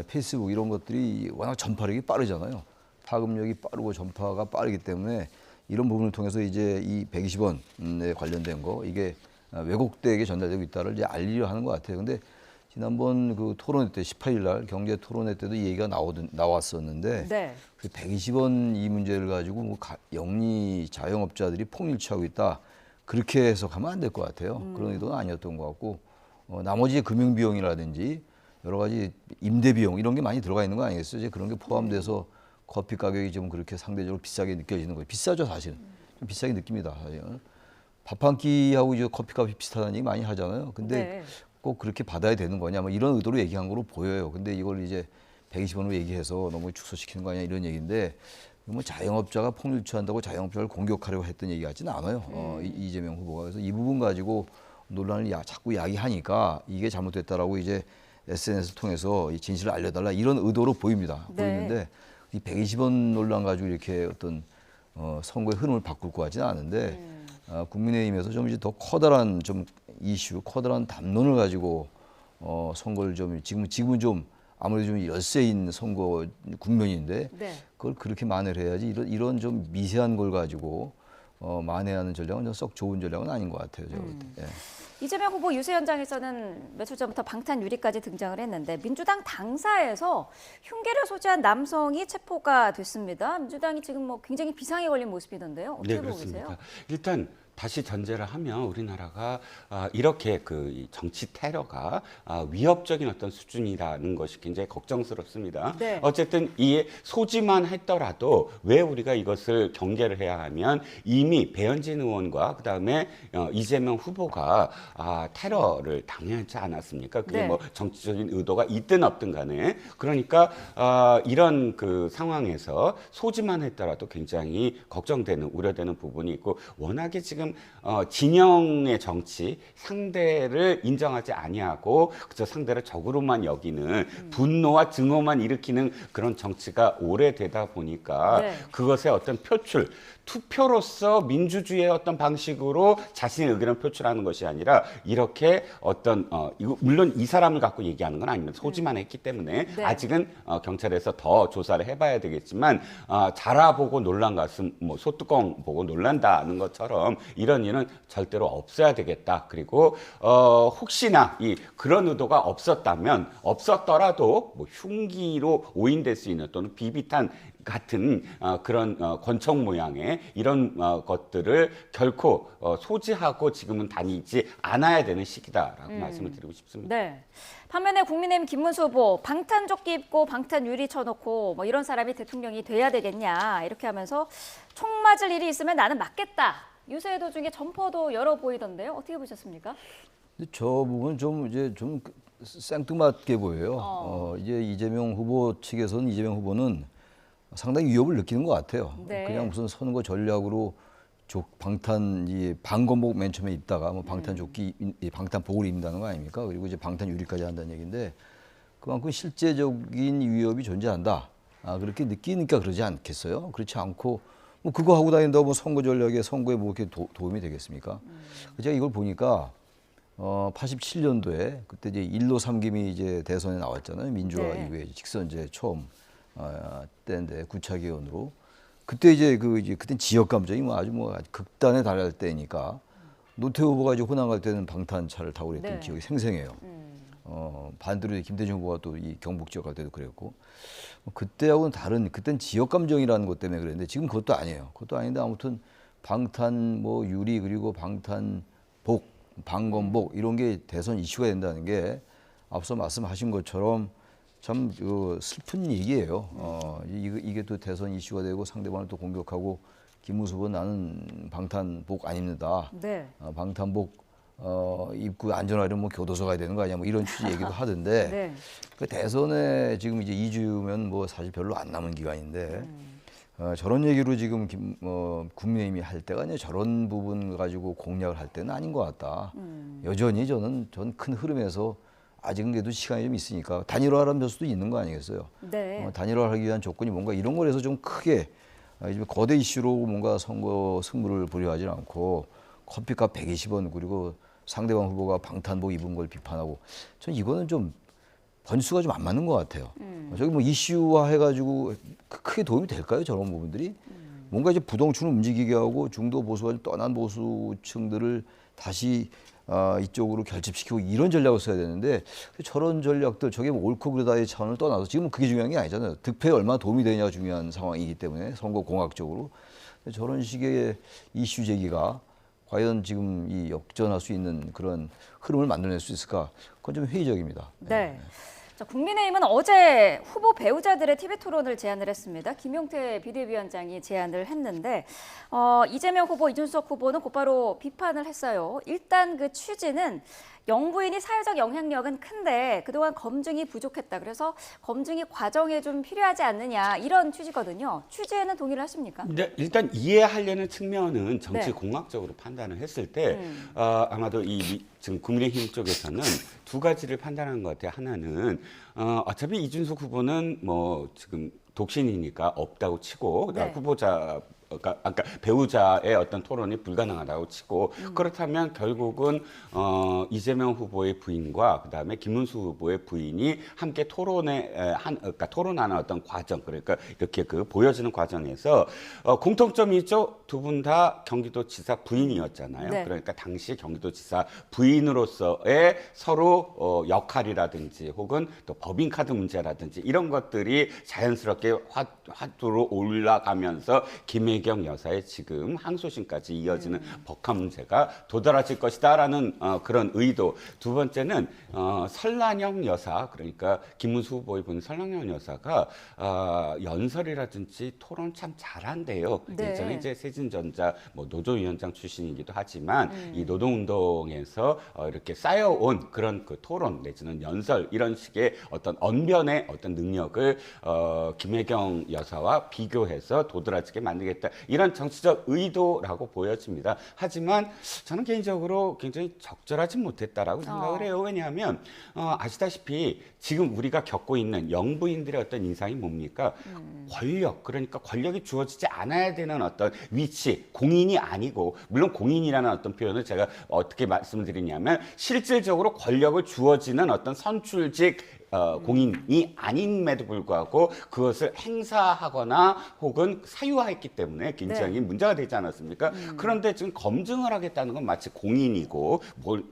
페이스북 이런 것들이 워낙 전파력이 빠르잖아요. 파급력이 빠르고 전파가 빠르기 때문에 이런 부분을 통해서 이제 이 120원에 관련된 거 이게 왜곡되게 전달되고 있다를 이제 알리려 하는 것 같아요. 근데 지난번 그 토론회 때 18일 날 경제 토론회 때도 이 얘기가 나왔었는데 그 120원 이 문제를 가지고 뭐 영리 자영업자들이 폭리를 취하고 있다. 그렇게 해석하면 안 될 것 같아요. 그런 의도는 아니었던 것 같고 나머지 금융 비용이라든지 여러 가지 임대 비용 이런 게 많이 들어가 있는 거 아니겠어요? 이제 그런 게 포함돼서 커피 가격이 좀 그렇게 상대적으로 비싸게 느껴지는 거예요. 비싸죠, 사실은. 좀 비싸게 느낍니다, 사실은. 밥 한 끼하고 이제 커피값이 비슷하다는 얘기 많이 하잖아요. 근데 꼭 그렇게 받아야 되는 거냐, 뭐 이런 의도로 얘기한 거로 보여요. 근데 이걸 이제 120원으로 얘기해서 너무 축소시키는 거 아니냐 이런 얘기인데 뭐 자영업자가 폭리를 취한다고 자영업자를 공격하려고 했던 얘기 같지는 않아요. 이재명 후보가. 그래서 이 부분 가지고 논란을 자꾸 야기하니까 이게 잘못됐다라고 이제 SNS를 통해서 이 진실을 알려달라 이런 의도로 보입니다. 보이는데 이 120원 논란 가지고 이렇게 어떤 선거의 흐름을 바꿀 것 같지는 않은데 국민의힘에서 좀 이제 더 커다란 좀 이슈, 커다란 담론을 가지고 선거를 좀 지금은 좀 아무래도 좀 열세인 선거 국면인데 그걸 그렇게 만회를 해야지 이런 좀 미세한 걸 가지고 만회하는 전략은 썩 좋은 전략은 아닌 것 같아요. 제가 볼 때. 예. 이재명 후보 유세 현장에서는 며칠 전부터 방탄 유리까지 등장을 했는데 민주당 당사에서 흉기를 소지한 남성이 체포가 됐습니다. 민주당이 지금 뭐 굉장히 비상에 걸린 모습이던데요. 어떻게 보고 계세요? 일단 다시 전제를 하면 우리나라가 이렇게 그 정치 테러가 위협적인 어떤 수준이라는 것이 굉장히 걱정스럽습니다. 어쨌든 이 소지만 했더라도 왜 우리가 이것을 경계를 해야 하면 이미 배현진 의원과 그다음에 이재명 후보가 테러를 당하지 않았습니까? 그게 뭐 정치적인 의도가 있든 없든 간에 그러니까 이런 그 상황에서 소지만 했더라도 굉장히 걱정되는 우려되는 부분이 있고 워낙에 지금 진영의 정치 상대를 인정하지 아니하고 그저 상대를 적으로만 여기는 분노와 증오만 일으키는 그런 정치가 오래되다 보니까 그것의 어떤 표출 투표로서 민주주의의 어떤 방식으로 자신의 의견을 표출하는 것이 아니라 이렇게 어떤 물론 이 사람을 갖고 얘기하는 건 아닙니다. 소지만 했기 때문에 아직은 경찰에서 더 조사를 해봐야 되겠지만 자라보고 놀란 것은 뭐 소뚜껑 보고 놀란다는 것처럼 이런 일은 절대로 없어야 되겠다. 그리고 혹시나 그런 의도가 없었더라도 뭐 흉기로 오인될 수 있는 또는 비비탄 같은 그런 권총 모양의 이런 것들을 결코 소지하고 지금은 다니지 않아야 되는 시기다라고 말씀을 드리고 싶습니다. 네. 반면에 국민의힘 김문수 후보 방탄조끼 입고 방탄 유리 쳐놓고 뭐 이런 사람이 대통령이 돼야 되겠냐 이렇게 하면서 총 맞을 일이 있으면 나는 맞겠다. 유세 도중에 점퍼도 열어 보이던데요. 어떻게 보셨습니까? 근데 저 부분은 좀 이제 좀 생뚱맞게 보여요. 이제 이재명 후보 측에서는 이재명 후보는 상당히 위협을 느끼는 것 같아요. 그냥 무슨 선거 전략으로 방검복 맨 처음에 입다가 뭐 방탄조끼, 방탄복을 입는다는 거 아닙니까? 그리고 이제 방탄 유리까지 한다는 얘기인데 그만큼 실제적인 위협이 존재한다. 그렇게 느끼니까 그러지 않겠어요? 그렇지 않고 뭐 그거 하고 다닌다고 뭐 선거 전략에 선거에 뭐 이렇게 도움이 되겠습니까? 제가 이걸 보니까 87년도에 그때 이제 1로 3김이 이제 대선에 나왔잖아요. 민주화 이후에 직선제 처음 때인데 구차기원으로 그때 이제 그때 지역 감정이 뭐 아주 극단에 달할 때니까 노태우 후보가 이제 호남 갈 때는 방탄차를 타고 그랬던 기억이 생생해요. 반대로 김대중 후보가 또 이 경북 지역 갈 때도 그랬고 그때하고는 다른 그땐 지역 감정이라는 것 때문에 그랬는데 지금 그것도 아니에요. 그것도 아닌데 아무튼 방탄 뭐 유리 그리고 방탄복 방검복 이런 게 대선 이슈가 된다는 게 앞서 말씀하신 것처럼 참 슬픈 얘기예요. 이게 또 대선 이슈가 되고 상대방을 또 공격하고 김문수 후보 나는 방탄복 아닙니다. 방탄복 입고 안전하려면 뭐 교도소 가야 되는 거 아니야? 뭐 이런 취지 얘기도 하던데 그 대선에 지금 이제 2주면 뭐 사실 별로 안 남은 기간인데 저런 얘기로 지금 국민의힘이 할 때가 아니라 저런 부분 가지고 공략을 할 때는 아닌 것 같다. 여전히 전 큰 흐름에서 아직은 그래도 시간이 좀 있으니까 단일화라는 변수도 있는 거 아니겠어요? 단일화하기 위한 조건이 뭔가 이런 거에서 좀 크게 거대 이슈로 뭔가 선거 승부를 보려 하지 않고 커피값 120원 그리고 상대방 후보가 방탄복 입은 걸 비판하고 전 이거는 좀 번수가 좀 안 맞는 것 같아요. 저기 뭐 이슈화 해가지고 크게 도움이 될까요? 저런 부분들이? 뭔가 이제 부동층을 움직이게 하고 중도 보수가 좀 떠난 보수층들을 다시 이쪽으로 결집시키고 이런 전략을 써야 되는데 저런 전략들 저게 뭐 옳고 그르다의 차원을 떠나서 지금은 그게 중요한 게 아니잖아요. 득표에 얼마나 도움이 되냐가 중요한 상황이기 때문에 선거 공학적으로 저런 식의 이슈 제기가 과연 지금 이 역전할 수 있는 그런 흐름을 만들어낼 수 있을까? 그건 좀 회의적입니다. 자, 국민의힘은 어제 후보 배우자들의 TV 토론을 제안을 했습니다. 김용태 비대위원장이 제안을 했는데 이재명 후보, 이준석 후보는 곧바로 비판을 했어요. 일단 그 취지는 영부인이 사회적 영향력은 큰데 그동안 검증이 부족했다. 그래서 검증이 과정에 좀 필요하지 않느냐 이런 취지거든요. 취지에는 동의를 하십니까? 네, 일단 이해하려는 측면은 정치 공학적으로 판단을 했을 때 아마도 지금 국민의힘 쪽에서는 두 가지를 판단하는 것 같아요. 하나는 어차피 이준석 후보는 뭐 지금 독신이니까 없다고 치고 후보자 아까 배우자의 어떤 토론이 불가능하다고 치고 그렇다면 결국은 이재명 후보의 부인과 그다음에 김문수 후보의 부인이 함께 토론하는 어떤 과정 그러니까 이렇게 보여지는 과정에서 공통점이 있죠. 두 분 다 경기도지사 부인이었잖아요. 그러니까 당시 경기도지사 부인으로서의 서로 역할이라든지 혹은 또 법인카드 문제라든지 이런 것들이 자연스럽게 화두로 올라가면서 김혜경 여사의 지금 항소심까지 이어지는 법화 문제가 도드라질 것이다라는 그런 의도. 두 번째는 설란영 여사 그러니까 김문수 후보의 부인 설란영 여사가 연설이라든지 토론 참 잘한대요. 예전에 이제 세진전자 노조위원장 출신이기도 하지만 이 노동운동에서 이렇게 쌓여온 그런 그 토론 내지는 연설 이런 식의 어떤 언변의 어떤 능력을 김혜경 여사와 비교해서 도드라지게 만들겠다. 이런 정치적 의도라고 보여집니다. 하지만 저는 개인적으로 굉장히 적절하지 못했다라고 생각을 해요. 왜냐하면 아시다시피 지금 우리가 겪고 있는 영부인들의 어떤 인상이 뭡니까? 권력, 그러니까 권력이 주어지지 않아야 되는 어떤 위치, 공인이 아니고 물론 공인이라는 어떤 표현을 제가 어떻게 말씀드리냐면 실질적으로 권력을 주어지는 어떤 선출직 공인이 아님에도 불구하고 그것을 행사하거나 혹은 사유화했기 때문에 굉장히 문제가 되지 않았습니까? 그런데 지금 검증을 하겠다는 건 마치 공인이고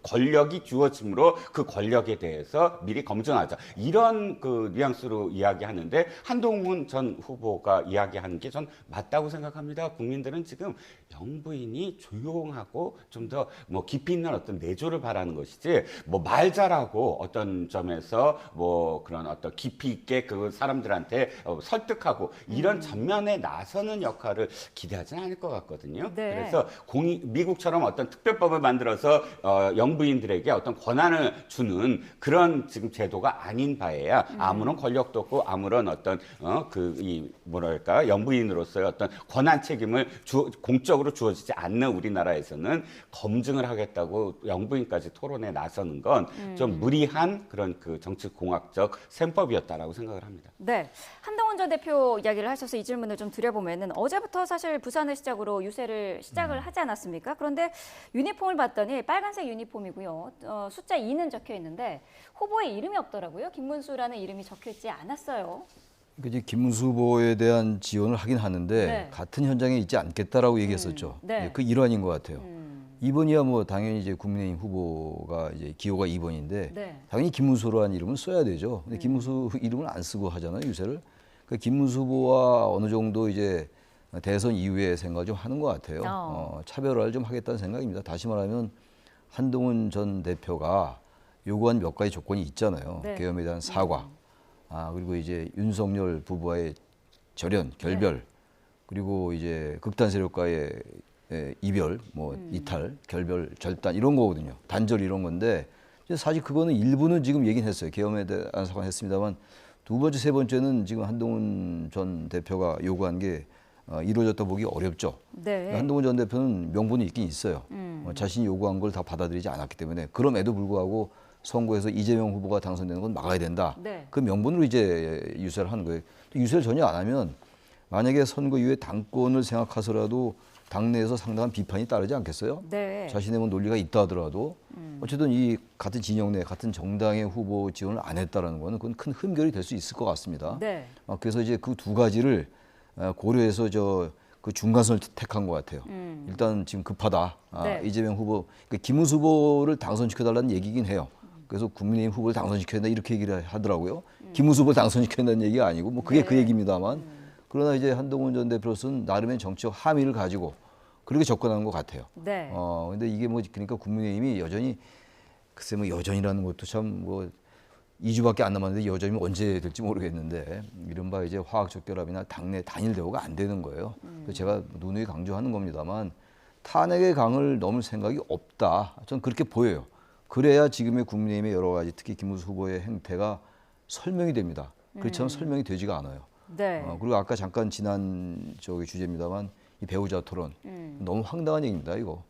권력이 주어짐으로 그 권력에 대해서 미리 검증하자 이런 그 뉘앙스로 이야기하는데 한동훈 전 후보가 이야기하는 게 전 맞다고 생각합니다. 국민들은 지금 영부인이 조용하고 좀 더 깊이 있는 어떤 내조를 바라는 것이지 말 잘하고 어떤 점에서 그런 어떤 깊이 있게 그 사람들한테 설득하고 이런 전면에 나서는 역할을 기대하지는 않을 것 같거든요. 그래서 미국처럼 어떤 특별법을 만들어서 영부인들에게 어떤 권한을 주는 그런 지금 제도가 아닌 바에야 아무런 권력도 없고 아무런 어떤 영부인으로서의 어떤 권한 책임을 공적으로 주어지지 않는 우리나라에서는 검증을 하겠다고 영부인까지 토론에 나서는 건 좀 무리한 그런 그 정치 공학 정치공학적 셈법이었다라고 생각을 합니다. 네, 한동훈 전 대표 이야기를 하셔서 이 질문을 좀 드려보면은 어제부터 사실 부산을 시작으로 유세를 시작을 하지 않았습니까? 그런데 유니폼을 봤더니 빨간색 유니폼이고요. 숫자 2는 적혀 있는데 후보의 이름이 없더라고요. 김문수라는 이름이 적혀 있지 않았어요. 이제 김문수 후보에 대한 지원을 하긴 하는데 네. 같은 현장에 있지 않겠다라고 얘기했었죠. 네. 그 일환인 것 같아요. 2번이야 뭐 당연히 이제 국민의힘 후보가 이제 기호가 2번인데 네. 당연히 김문수라는 이름은 써야 되죠. 근데 김문수 이름을 안 쓰고 하잖아요, 유세를. 그 김문수 후보와 어느 정도 이제 대선 이후에 생각을 좀 하는 것 같아요. 차별화를 좀 하겠다는 생각입니다. 다시 말하면 한동훈 전 대표가 요구한 몇 가지 조건이 있잖아요. 네. 계엄에 대한 사과, 그리고 이제 윤석열 부부와의 절연, 결별, 그리고 이제 극단 세력과의 이별, 뭐 이탈, 결별, 절단 이런 거거든요. 단절 이런 건데 사실 그거는 일부는 지금 얘기는 했어요. 계엄에 대한 사과는 했습니다만 두 번째, 세 번째는 지금 한동훈 전 대표가 요구한 게 이루어졌다 보기 어렵죠. 네. 한동훈 전 대표는 명분이 있긴 있어요. 자신이 요구한 걸 다 받아들이지 않았기 때문에 그럼에도 불구하고 선거에서 이재명 후보가 당선되는 건 막아야 된다. 네. 그 명분으로 이제 유세를 하는 거예요. 유세를 전혀 안 하면 만약에 선거 이후에 당권을 생각해서라도 당내에서 상당한 비판이 따르지 않겠어요? 네. 자신의 뭐 논리가 있다 하더라도 어쨌든 이 같은 진영 내 같은 정당의 후보 지원을 안 했다라는 거는 그건 큰 흠결이 될 수 있을 것 같습니다. 네. 그래서 이제 그 두 가지를 고려해서 그 중간선을 택한 것 같아요. 일단 지금 급하다. 네. 이재명 후보, 그러니까 김문수 후보를 당선시켜달라는 얘기긴 해요. 그래서 국민의힘 후보를 당선시켜야 된다 이렇게 얘기를 하더라고요. 김문수 후보를 당선시켜야 된다는 얘기가 아니고 뭐 그게 그 얘기입니다만 그러나 이제 한동훈 전 대표로서는 나름의 정치적 함의를 가지고 그렇게 접근한 것 같아요. 네. 근데 이게 뭐 그러니까 국민의힘이 여전히 글쎄 뭐 여전이라는 것도 참 뭐 2주밖에 안 남았는데 여전히 언제 될지 모르겠는데 이른바 이제 화학적 결합이나 당내 단일 대우가 안 되는 거예요. 그래서 제가 누누이 강조하는 겁니다만 탄핵의 강을 넘을 생각이 없다. 저는 그렇게 보여요. 그래야 지금의 국민의힘의 여러 가지 특히 김문수 후보의 행태가 설명이 됩니다. 그렇지 않으면 설명이 되지가 않아요. 네. 그리고 아까 잠깐 지난 주제입니다만 이 배우자 토론 너무 황당한 얘기입니다. 이거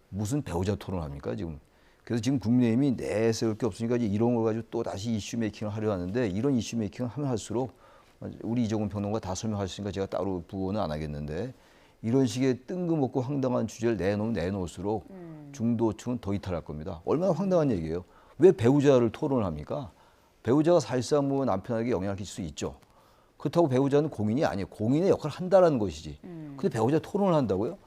무슨 배우자 토론을 합니까 지금? 그래서 지금 국민의힘이 내세울 게 없으니까 이제 이런 걸 가지고 또 다시 이슈 메이킹을 하려 하는데 이런 이슈 메이킹을 하면 할수록 우리 이종훈 평론가 다 설명하셨으니까 제가 따로 부언은 안 하겠는데 이런 식의 뜬금없고 황당한 주제를 내놓을수록 중도층은 더 이탈할 겁니다. 얼마나 황당한 얘기예요. 왜 배우자를 토론을 합니까? 배우자가 사실상 뭐 남편에게 영향을 끼칠 수 있죠. 그렇다고 배우자는 공인이 아니에요. 공인의 역할을 한다는 것이지. 근데 배우자 토론을 한다고요?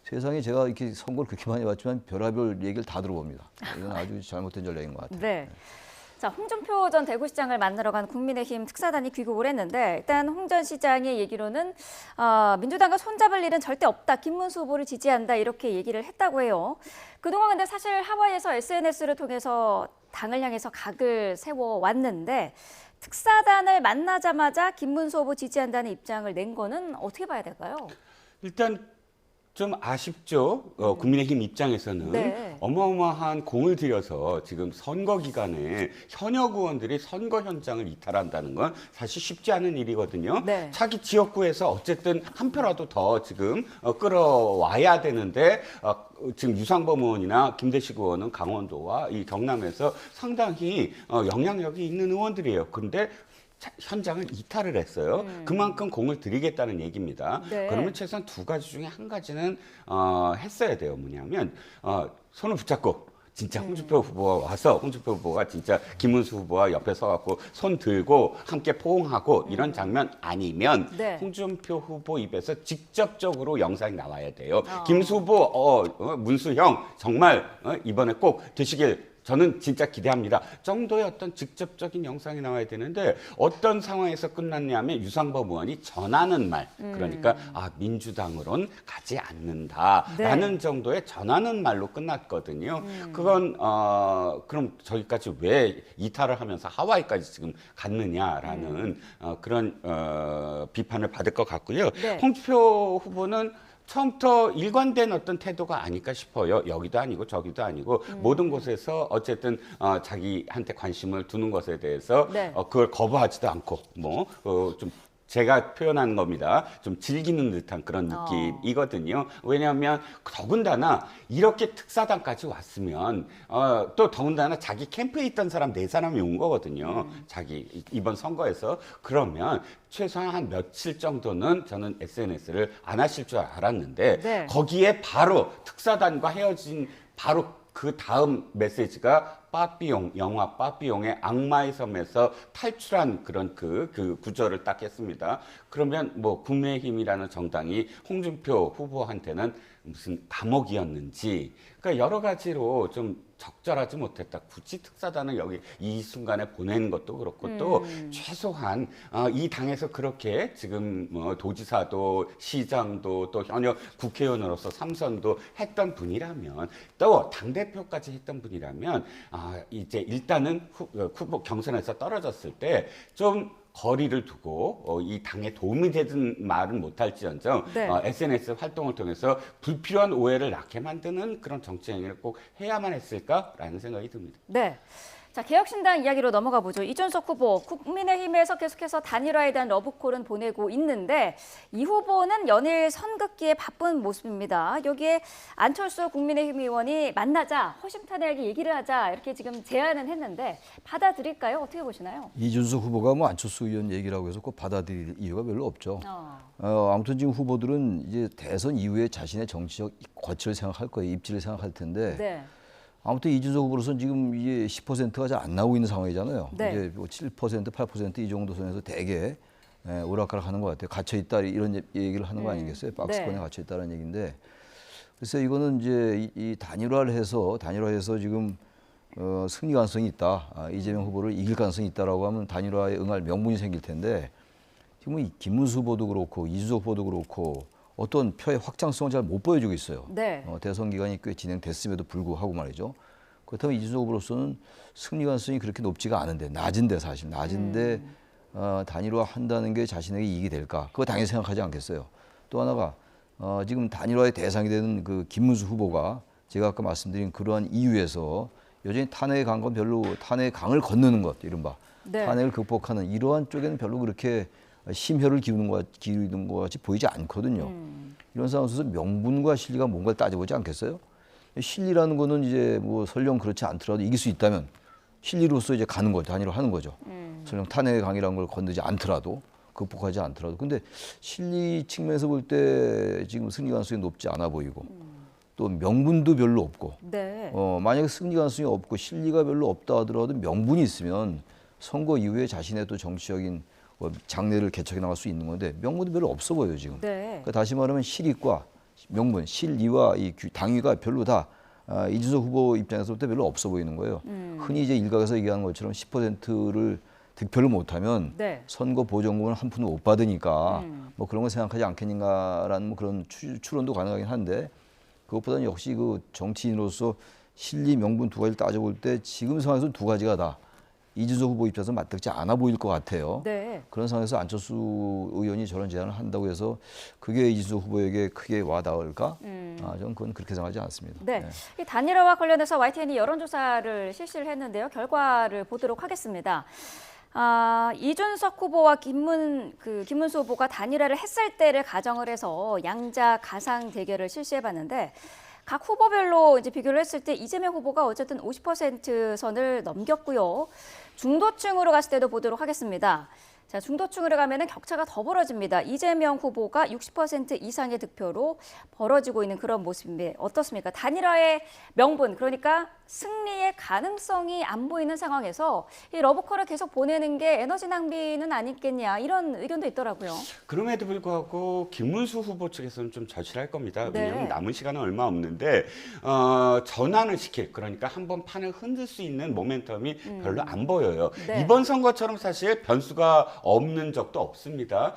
세상에 제가 이렇게 선거를 그렇게 많이 봤지만 별의별 얘기를 다 들어봅니다. 이건 아주 잘못된 전략인 것 같아요. 네. 자, 홍준표 전 대구시장을 만나러 간 국민의힘 특사단이 귀국을 했는데 일단 홍 전 시장의 얘기로는 민주당과 손잡을 일은 절대 없다. 김문수 후보를 지지한다. 이렇게 얘기를 했다고 해요. 그동안 근데 사실 하와이에서 SNS를 통해서 당을 향해서 각을 세워왔는데 특사단을 만나자마자 김문수 후보 지지한다는 입장을 낸 거는 어떻게 봐야 될까요? 일단 좀 아쉽죠. 국민의힘 입장에서는 네. 어마어마한 공을 들여서 지금 선거 기간에 현역 의원들이 선거 현장을 이탈한다는 건 사실 쉽지 않은 일이거든요. 네. 자기 지역구에서 어쨌든 한 표라도 더 지금 끌어와야 되는데 지금 유상범 의원이나 김대식 의원은 강원도와 이 경남에서 상당히 영향력이 있는 의원들이에요. 그런데 현장을 이탈을 했어요. 그만큼 공을 들이겠다는 얘기입니다. 네. 그러면 최소한 두 가지 중에 한 가지는 했어야 돼요. 뭐냐면 손을 붙잡고 진짜 홍준표 후보가 와서 홍준표 후보가 진짜 김문수 후보와 옆에 서갖고 손 들고 함께 포옹하고 이런 장면 아니면 네. 홍준표 후보 입에서 직접적으로 영상이 나와야 돼요. 김수 후보, 문수 형 정말 이번에 꼭 되시길 저는 진짜 기대합니다. 정도의 어떤 직접적인 영상이 나와야 되는데 어떤 상황에서 끝났냐면 유상범 의원이 전하는 말 그러니까 민주당으론 가지 않는다라는 정도의 전하는 말로 끝났거든요. 그건 그럼 저기까지 왜 이탈을 하면서 하와이까지 지금 갔느냐라는 그런 비판을 받을 것 같고요. 네. 홍준표 후보는 처음부터 일관된 어떤 태도가 아닐까 싶어요. 여기도 아니고 저기도 아니고 모든 곳에서 어쨌든 자기한테 관심을 두는 것에 대해서 네. 그걸 거부하지도 않고 좀 제가 표현하는 겁니다. 좀 즐기는 듯한 그런 느낌이거든요. 왜냐하면 더군다나 이렇게 특사단까지 왔으면 또 더군다나 자기 캠프에 있던 사람 4사람이 온 거거든요. 자기 이번 선거에서. 그러면 최소한 한 며칠 정도는 저는 SNS를 안 하실 줄 알았는데 네. 거기에 바로 특사단과 헤어진 바로 그 다음 메시지가 빠삐용, 영화 빠삐용의 악마의 섬에서 탈출한 그런 그 구절을 딱 했습니다. 그러면 뭐 국민의힘이라는 정당이 홍준표 후보한테는 무슨 감옥이었는지, 그러니까 여러 가지로 좀 적절하지 못했다. 굳이 특사단을 여기 이 순간에 보내는 것도 그렇고 또 최소한 이 당에서 그렇게 지금 뭐 도지사도 시장도 또 현역 국회의원으로서 3선도 했던 분이라면 또 당대표까지 했던 분이라면 이제 일단은 후보 경선에서 떨어졌을 때 좀 거리를 두고 이 당에 도움이 되든 말은 못할지언정 네. SNS 활동을 통해서 불필요한 오해를 낳게 만드는 그런 정치 행위를 꼭 해야만 했을까라는 생각이 듭니다. 네. 자, 개혁신당 이야기로 넘어가 보죠. 이준석 후보, 국민의힘에서 계속해서 단일화에 대한 러브콜은 보내고 있는데 이 후보는 연일 선긋기에 바쁜 모습입니다. 여기에 안철수 국민의힘 의원이 만나자, 허심탄회하게 얘기를 하자 이렇게 지금 제안은 했는데 받아들일까요? 어떻게 보시나요? 이준석 후보가 뭐 안철수 의원 얘기라고 해서 꼭 받아들일 이유가 별로 없죠. 아무튼 지금 후보들은 이제 대선 이후에 자신의 정치적 거취를 생각할 거예요. 입지를 생각할 텐데. 네. 아무튼 이준석 후보로서는 지금 이게 10%가 잘 안 나오고 있는 상황이잖아요. 네. 이제 뭐 7%, 8% 이 정도 선에서 되게 오락가락하는 것 같아요. 갇혀 있다 이런 얘기를 하는 거 아니겠어요? 박스권에 네. 갇혀 있다는 얘기인데, 그래서 이거는 이제 이 단일화를 해서 지금 승리 가능성이 있다. 이재명 후보를 이길 가능성이 있다라고 하면 단일화에 응할 명분이 생길 텐데, 지금 이 김문수 후보도 그렇고 이준석 후보도 그렇고 어떤 표의 확장성을 잘 못 보여주고 있어요. 네. 대선 기간이 꽤 진행됐음에도 불구하고 말이죠. 그렇다면 이준석 후보로서는 승리 가능성이 그렇게 높지가 않은데, 낮은데 사실 낮은데 단일화 한다는 게 자신에게 이익이 될까? 그거 당연히 생각하지 않겠어요. 또 하나가 지금 단일화의 대상이 되는 그 김문수 후보가 제가 아까 말씀드린 그러한 이유에서 여전히 탄핵의 강건 별로 탄핵의 강을 건너는 것, 이른바 네. 탄핵을 극복하는 이러한 쪽에는 별로 그렇게 심혈을 기울이는 것 같이 보이지 않거든요. 이런 상황에서 명분과 실리가 뭔가를 따져보지 않겠어요? 실리라는 거는 이제 뭐 설령 그렇지 않더라도 이길 수 있다면 실리로서 이제 가는 거죠. 단일화 하는 거죠. 설령 탄핵의 강이라는 걸 건너지 않더라도, 극복하지 않더라도. 근데 실리 측면에서 볼 때 지금 승리 가능성이 높지 않아 보이고 또 명분도 별로 없고 네. 만약에 승리 가능성이 없고 실리가 별로 없다 하더라도 명분이 있으면 선거 이후에 자신의 또 정치적인 장래를 개척해 나갈 수 있는 건데 명분도 별로 없어 보여요 지금. 네. 그러니까 다시 말하면 실익과 명분, 실리와 이 당위가 별로 다 이준석 후보 입장에서부터 별로 없어 보이는 거예요. 흔히 이제 일각에서 얘기하는 것처럼 10%를 득표를 못하면 네. 선거 보전금을 한 푼도 못 받으니까 뭐 그런 거 생각하지 않겠는가라는 뭐 그런 추론도 가능하긴 한데, 그것보다는 역시 그 정치인으로서 실리, 명분 두 가지를 따져볼 때 지금 상황에서는 두 가지가 다 이준석 후보 입장에서 맞닥지 않아 보일 것 같아요. 네. 그런 상황에서 안철수 의원이 저런 제안을 한다고 해서 그게 이준석 후보에게 크게 와닿을까? 저는 그건 그렇게 생각하지 않습니다. 네. 이 단일화와 관련해서 YTN이 여론조사를 실시를 했는데요. 결과를 보도록 하겠습니다. 이준석 후보와 김문수 후보가 단일화를 했을 때를 가정을 해서 양자 가상 대결을 실시해봤는데, 각 후보별로 이제 비교를 했을 때 이재명 후보가 어쨌든 50% 선을 넘겼고요. 중도층으로 갔을 때도 보도록 하겠습니다. 자, 중도층으로 가면은 격차가 더 벌어집니다. 이재명 후보가 60% 이상의 득표로 벌어지고 있는 그런 모습인데 어떻습니까? 단일화의 명분, 그러니까 승리의 가능성이 안 보이는 상황에서 이 러브콜을 계속 보내는 게 에너지 낭비는 아니겠냐, 이런 의견도 있더라고요. 그럼에도 불구하고 김문수 후보 측에서는 좀 절실할 겁니다. 네. 왜냐하면 남은 시간은 얼마 없는데 전환을 시킬, 그러니까 한번 판을 흔들 수 있는 모멘텀이 별로 안 보여요. 네. 이번 선거처럼 사실 변수가 없는 적도 없습니다.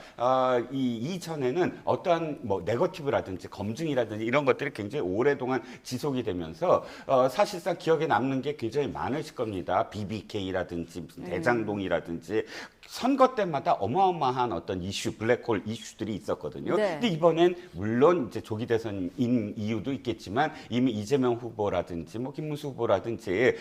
이전에는 어떠한 뭐 네거티브라든지 검증이라든지 이런 것들이 굉장히 오랫동안 지속이 되면서 사실상 기억에 남는 게 굉장히 많으실 겁니다. BBK라든지 무슨 대장동이라든지 선거 때마다 어마어마한 어떤 이슈, 블랙홀 이슈들이 있었거든요. 네. 근데 이번엔 물론 이제 조기 대선인 이유도 있겠지만 이미 이재명 후보라든지 뭐 김문수 후보라든지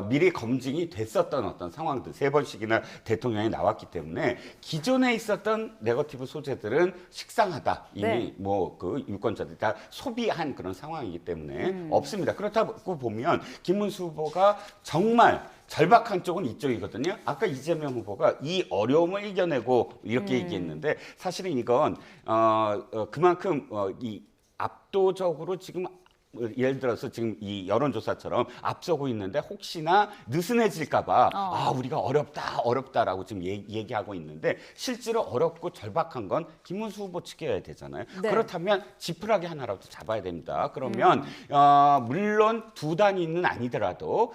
미리 검증이 됐었던 어떤 상황들 3번씩이나 대통령이 나왔기 때문에 기존에 있었던 네거티브 소재들은 식상하다. 이미 네. 뭐 그 유권자들이 다 소비한 그런 상황이기 때문에 없습니다. 그렇다고 보면 김문수 후보가 정말 절박한 쪽은 이쪽이거든요. 아까 이재명 후보가 이 어려움을 이겨내고 이렇게 얘기했는데 사실은 이건 그만큼 이 압도적으로 지금 예를 들어서 지금 이 여론조사처럼 앞서고 있는데 혹시나 느슨해질까봐 우리가 어렵다라고 지금 얘기하고 있는데 실제로 어렵고 절박한 건 김문수 후보 측이어야 되잖아요. 네. 그렇다면 지푸라기 하나라도 잡아야 됩니다. 그러면 물론 두 단위는 아니더라도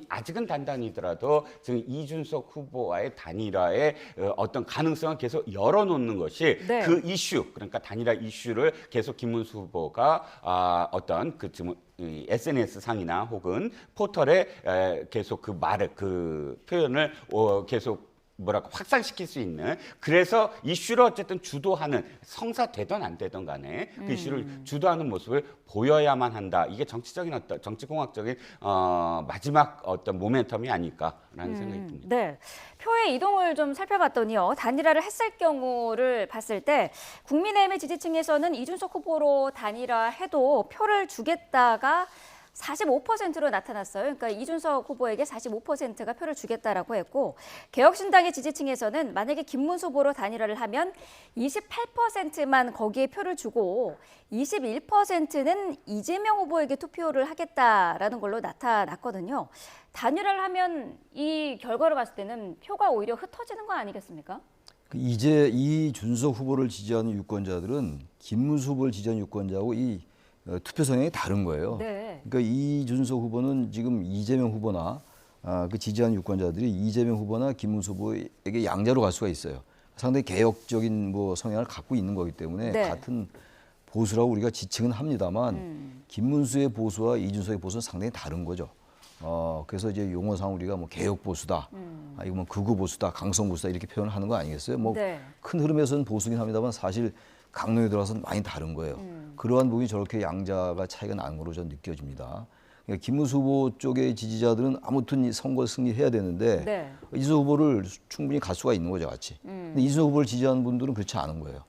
아직은 단단히더라도 지금 이준석 후보와의 단일화의 어떤 가능성을 계속 열어놓는 것이 네. 그 이슈 그러니까 단일화 이슈를 계속 김문수 후보가 어떤 그 지금 SNS 상이나 혹은 포털에 계속 그 말을 그 표현을 계속 뭐랄까 확산시킬 수 있는 그래서 이슈를 어쨌든 주도하는 성사되던 안 되던 간에 그 이슈를 주도하는 모습을 보여야만 한다. 이게 정치적인 어떤 정치공학적인 마지막 어떤 모멘텀이 아닐까라는 생각이 듭니다. 네. 표의 이동을 좀 살펴봤더니요. 단일화를 했을 경우를 봤을 때 국민의힘의 지지층에서는 이준석 후보로 단일화해도 표를 주겠다가 45%로 나타났어요. 그러니까 이준석 후보에게 45%가 표를 주겠다라고 했고 개혁신당의 지지층에서는 만약에 김문수 후보로 단일화를 하면 28%만 거기에 표를 주고 21%는 이재명 후보에게 투표를 하겠다라는 걸로 나타났거든요. 단일화를 하면 이 결과를 봤을 때는 표가 오히려 흩어지는 거 아니겠습니까? 이제 이준석 후보를 지지하는 유권자들은 김문수 후보를 지지하는 유권자하고 이 투표 성향이 다른 거예요. 네. 그러니까 이준석 후보는 지금 이재명 후보나 그 지지하는 유권자들이 이재명 후보나 김문수 후보에게 양자로 갈 수가 있어요. 상당히 개혁적인 뭐 성향을 갖고 있는 거기 때문에 네. 같은 보수라고 우리가 지칭은 합니다만 김문수의 보수와 이준석의 보수는 상당히 다른 거죠. 그래서 이제 용어상 우리가 뭐 개혁 보수다, 이거 뭐 극우 보수다, 강성 보수다 이렇게 표현을 하는 거 아니겠어요? 뭐 큰 흐름에서는 보수긴 합니다만 사실 강론에 들어가서는 많이 다른 거예요. 그러한 부분이 저렇게 양자가 차이가 나는 걸로 저는 느껴집니다. 그러니까 김문수 후보 쪽의 지지자들은 아무튼 이 선거 승리해야 되는데 네. 이준석 후보를 충분히 갈 수가 있는 거죠, 같이. 근데 이준석 후보를 지지하는 분들은 그렇지 않은 거예요.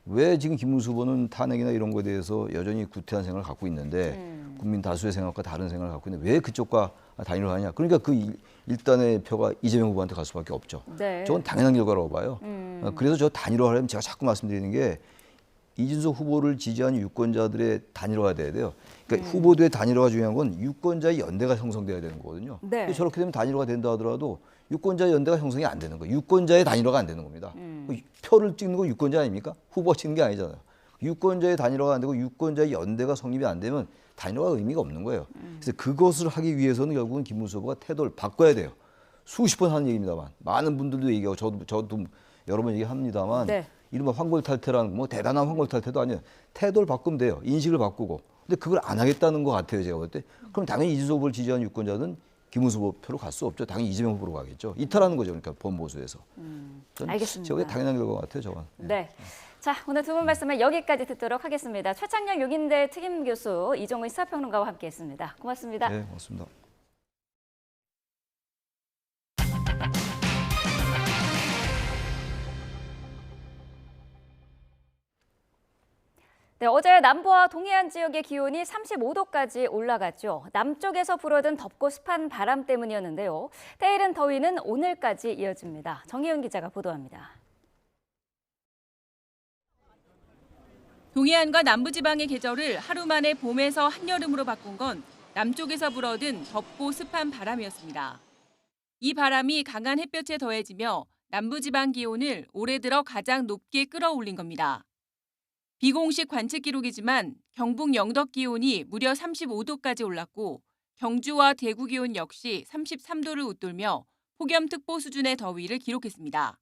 왜 지금 김문수 후보는 탄핵이나 이런 거에 대해서 여전히 구태한 생각을 갖고 있는데 국민 다수의 생각과 다른 생각을 갖고 있는데 왜 그쪽과 단일화 하냐. 그러니까 그 일단의 표가 이재명 후보한테 갈 수밖에 없죠. 네. 저건 당연한 결과라고 봐요. 그래서 저 단일화하려면 제가 자꾸 말씀드리는 게 이준석 후보를 지지하는 유권자들의 단일화가 돼야 돼요. 그러니까 후보들의 단일화가 중요한 건 유권자의 연대가 형성돼야 되는 거거든요. 네. 저렇게 되면 단일화가 된다 하더라도 유권자의 연대가 형성이 안 되는 거예요. 유권자의 단일화가 안 되는 겁니다. 표를 찍는 건 유권자 아닙니까? 후보가 찍는 게 아니잖아요. 유권자의 단일화가 안 되고 유권자의 연대가 성립이 안 되면 단일화가 의미가 없는 거예요. 그래서 그것을 하기 위해서는 결국은 김문수 후보가 태도를 바꿔야 돼요. 수십 번 하는 얘기입니다만 많은 분들도 얘기하고 저도 여러 번 얘기합니다만 네. 이른바 환골탈태라는 뭐 대단한 환골탈태도 아니에요. 태도를 바꾸면 돼요. 인식을 바꾸고. 근데 그걸 안 하겠다는 것 같아요. 제가 볼 때. 그럼 당연히 이준석 후보를 지지하는 유권자는 김문수 후보 표로 갈 수 없죠. 당연히 이재명 후보로 가겠죠. 이탈하는 거죠. 그러니까 본보수에서. 알겠습니다. 저게 당연한 결과 같아요. 저건. 네. 자, 오늘 두 분 말씀을 여기까지 듣도록 하겠습니다. 최창녕 용인대 특임교수, 이종훈 시사평론가와 함께했습니다. 고맙습니다. 네, 고맙습니다. 네, 어제 남부와 동해안 지역의 기온이 35도까지 올라갔죠. 남쪽에서 불어든 덥고 습한 바람 때문이었는데요. 때이른 더위는 오늘까지 이어집니다. 정혜윤 기자가 보도합니다. 동해안과 남부지방의 계절을 하루 만에 봄에서 한여름으로 바꾼 건 남쪽에서 불어든 덥고 습한 바람이었습니다. 이 바람이 강한 햇볕에 더해지며 남부지방 기온을 올해 들어 가장 높게 끌어올린 겁니다. 비공식 관측 기록이지만 경북 영덕 기온이 무려 35도까지 올랐고 경주와 대구 기온 역시 33도를 웃돌며 폭염특보 수준의 더위를 기록했습니다.